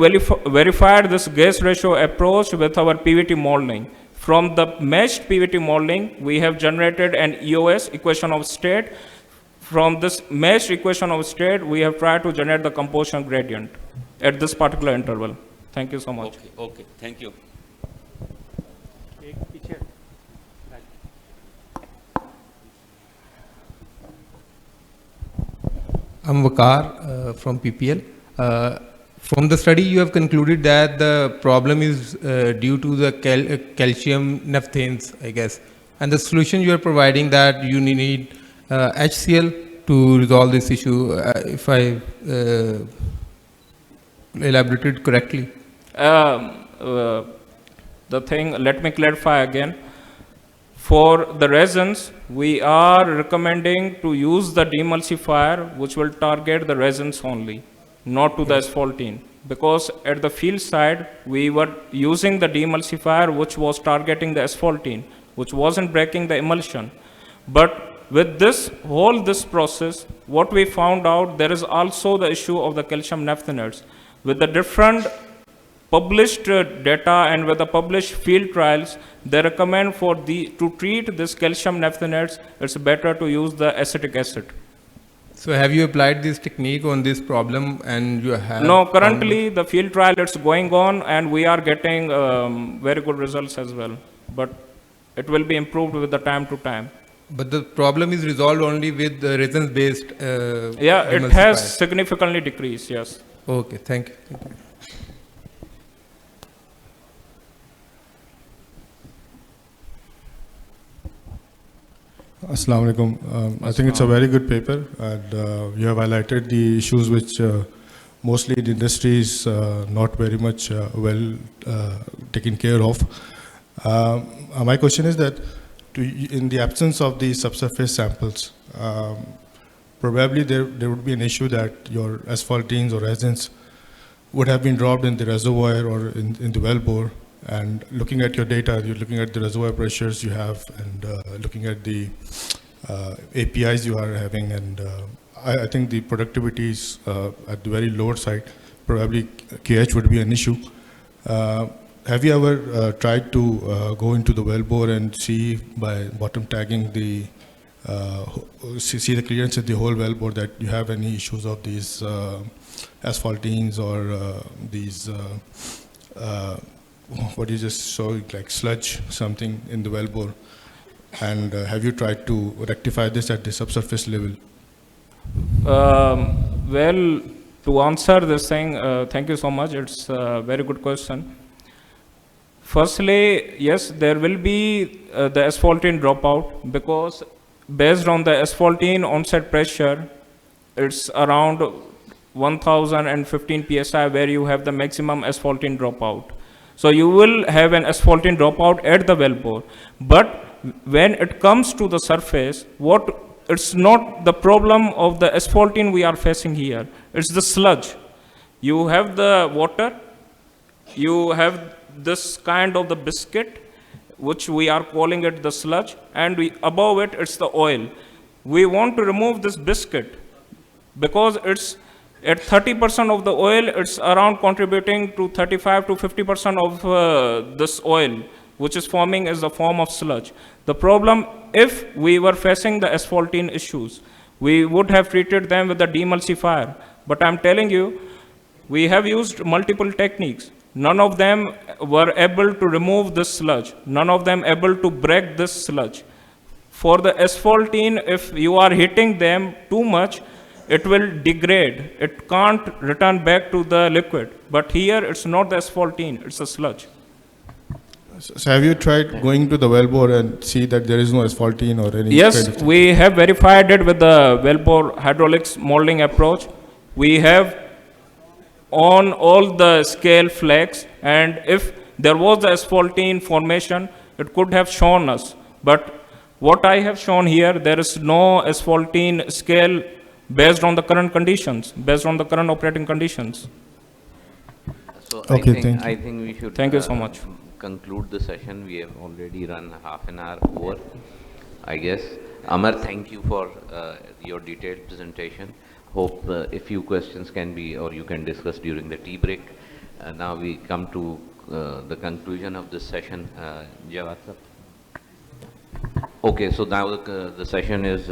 verify this gas ratio approach with our PVT modeling. From the meshed PVT modeling, we have generated an EOS, equation of state. From this meshed equation of state, we have tried to generate the composition gradient at this particular interval. Thank you so much. Okay, okay, thank you. I'm Vakar from PPL. From the study, you have concluded that the problem is due to the calcium naphthanes, I guess. And the solution you are providing that you need HCl to resolve this issue, if I elaborated correctly. The thing, let me clarify again. For the resins, we are recommending to use the demulsifier, which will target the resins only, not to the asphaltene. Because at the field side, we were using the demulsifier, which was targeting the asphaltene, which wasn't breaking the emulsion. But with this process, what we found out, there is also the issue of the calcium naphthanates. With the different published data and with the published field trials, they recommend to treat this calcium naphthanates, it's better to use the acetic acid. So have you applied this technique on this problem and you have? No, currently the field trial it's going on and we are getting very good results as well. But it will be improved with the time to time. But the problem is resolved only with the resins-based yeah, it has significantly decreased, yes. Okay, thank you. Thank you. Assalamu alaikum. I think it's a very good paper, and you have highlighted the issues which mostly the industry is not very much well taken care of. My question is that in the absence of the subsurface samples, probably there would be an issue that your asphaltenes or resins would have been dropped in the reservoir or in the wellbore. And looking at your data, you're looking at the reservoir pressures you have and looking at the APIs you are having, and I think the productivity is at the very lower side. Probably KH would be an issue. Have you ever tried to go into the wellbore and see by bottom tagging the see the clearance of the whole wellbore that you have any issues of these asphaltenes or these what you just saw, like sludge, something in the wellbore? And have you tried to rectify this at the subsurface level? Well, to answer this thing, thank you so much. It's a very good question. Firstly, yes, there will be the asphaltene dropout because based on the asphaltene onset pressure, it's around 1015 psi where you have the maximum asphaltene dropout. So you will have an asphaltene dropout at the wellbore. But when it comes to the surface, it's not the problem of the asphaltene we are facing here. It's the sludge. You have the water, you have this kind of the biscuit, which we are calling it the sludge, and above it, it's the oil. We want to remove this biscuit because it's At 30% of the oil, it's around contributing to 35 to 50% of this oil, which is forming as a form of sludge. The problem, if we were facing the asphaltene issues, we would have treated them with the demulsifier. But I'm telling you, we have used multiple techniques. None of them were able to remove this sludge. None of them able to break this sludge. For the asphaltene, if you are hitting them too much, it will degrade. It can't return back to the liquid. But here, it's not the asphaltene, it's a sludge. So have you tried going to the wellbore and see that there is no asphaltene or any? Yes, kind of we have verified it with the wellbore hydraulics molding approach. We have on all the scale flags, and if there was the asphaltene formation, it could have shown us. But what I have shown here, there is no asphaltene scale based on the current conditions, based on the current operating conditions. So okay, I think we should Thank you so much. conclude the session. We have already run half an hour over, I guess. Amar, thank you for your detailed presentation. Hope a few questions can be, or you can discuss during the tea break. Now we come to the conclusion of this session. Jawad sir. Okay, so now the session is,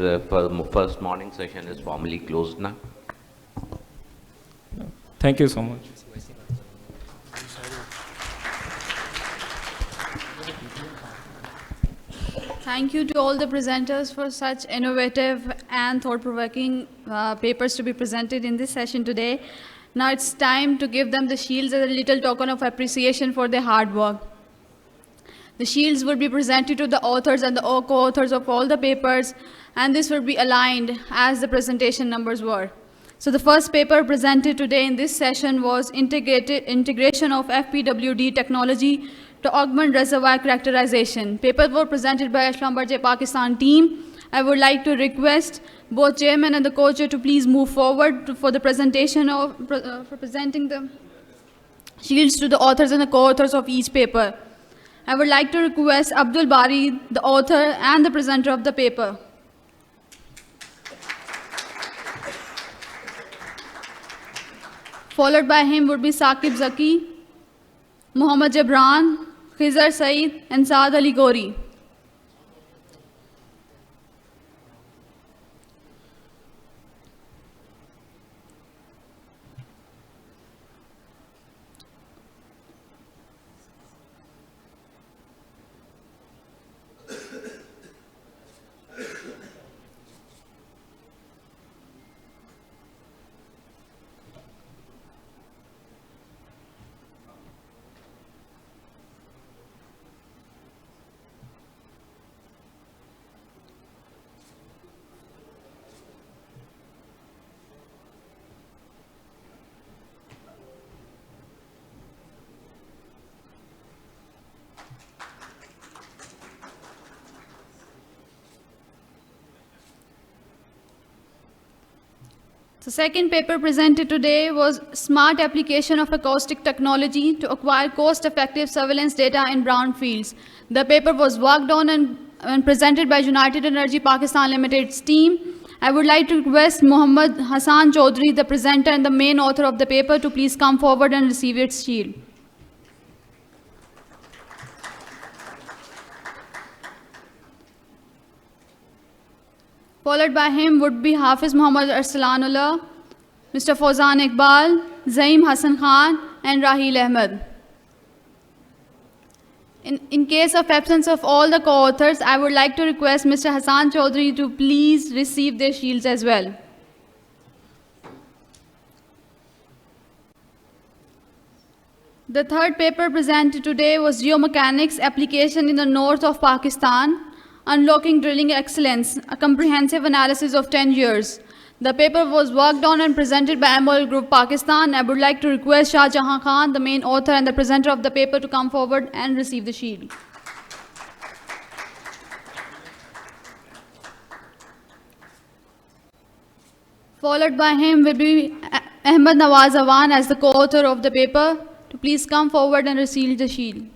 first morning session is formally closed now. Thank you so much. Thank you to all the presenters for such innovative and thought-provoking papers to be presented in this session today. Now it's time to give them the shields as a little token of appreciation for their hard work. The shields will be presented to the authors and the co-authors of all the papers, and this will be aligned as the presentation numbers were. So the first paper presented today in this session was Integration of FPWD Technology to Augment Reservoir Characterization. Papers were presented by Islamabad Pakistan team. I would like to request both chairman and the co-chair to please move forward for the presentation of for presenting the shields to the authors and the co-authors of each paper. I would like to request Abdul Bari, the author and the presenter of the paper. Followed by him would be Saqib Zaki, Muhammad Jabran, Khizar Saeed, and Saad Ali Gori. The second paper presented today was Smart Application of Acoustic Technology to Acquire Cost-Effective Surveillance Data in Brownfields. The paper was worked on and presented by United Energy Pakistan Limited's team. I would like to request Muhammad Hassan Chaudhry, the presenter and the main author of the paper, to please come forward and receive its shield. Followed by him would be Hafiz Muhammad Arsalanullah, Mr. Fawzan Iqbal, Zaim Hassan Khan, and Rahil Ahmed. In case of absence of all the co-authors, I would like to request Mr. Hassan Chaudhry to please receive their shields as well. The third paper presented today was Geomechanics Application in the North of Pakistan, Unlocking Drilling Excellence, a comprehensive analysis of 10 years. The paper was worked on and presented by MOL Group Pakistan. I would like to request Shah Jahan Khan, the main author and the presenter of the paper, to come forward and receive the shield. Followed by him will be Ahmed Nawaz Awan as the co-author of the paper, to please come forward and receive the shield.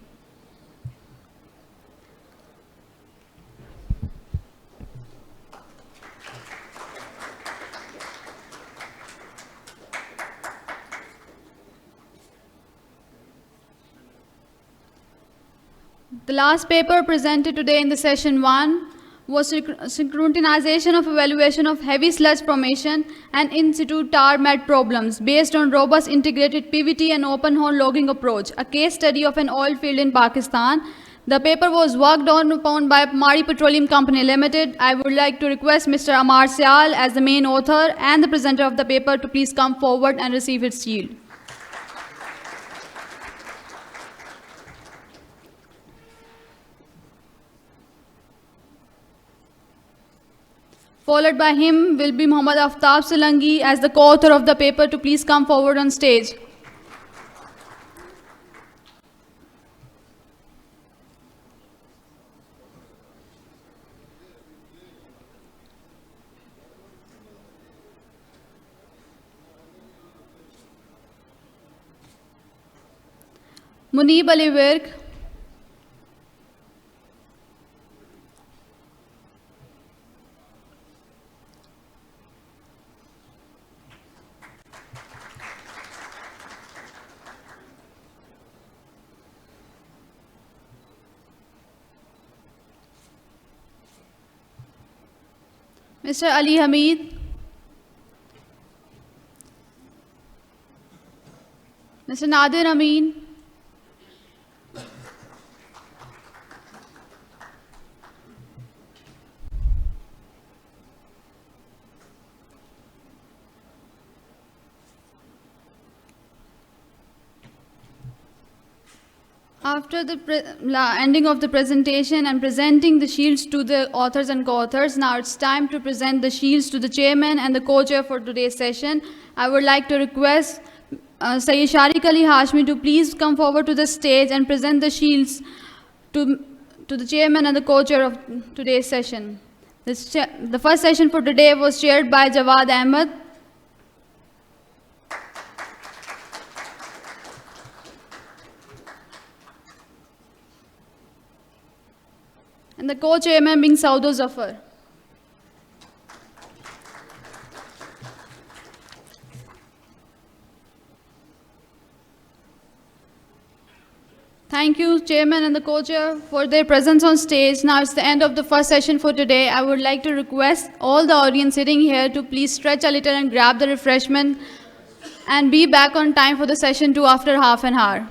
The last paper presented today in the session 1 was synchronization of evaluation of heavy sludge formation and in-situ tar mat problems based on robust integrated PVT and open hole logging approach, a case study of an oil field in Pakistan. The paper was worked on upon by Mari Petroleum Company Limited. I would like to request Mr. Amar Syal as the main author and the presenter of the paper to please come forward and receive its shield. Followed by him will be Muhammad Aftab Solanki as the co-author of the paper to please come forward on stage. Munib Ali Virk. Mr. Ali Hamid. Mr. Nadir Amin. After the ending of the presentation and presenting the shields to the authors and co-authors, now it's time to present the shields to the chairman and the co-chair for today's session. I would like to request Sayyid Shariq Ali Hashmi to please come forward to the stage and present the shields to the chairman and the co-chair of today's session. The first session for today was chaired by Jawad Ahmed. And the co-chairman being Saudo Zafar. Thank you, Chairman and the co-chair, for their presence on stage. Now it's the end of the first session for today. I would like to request all the audience sitting here to please stretch a little and grab the refreshment and be back on time for the session 2 after half an hour.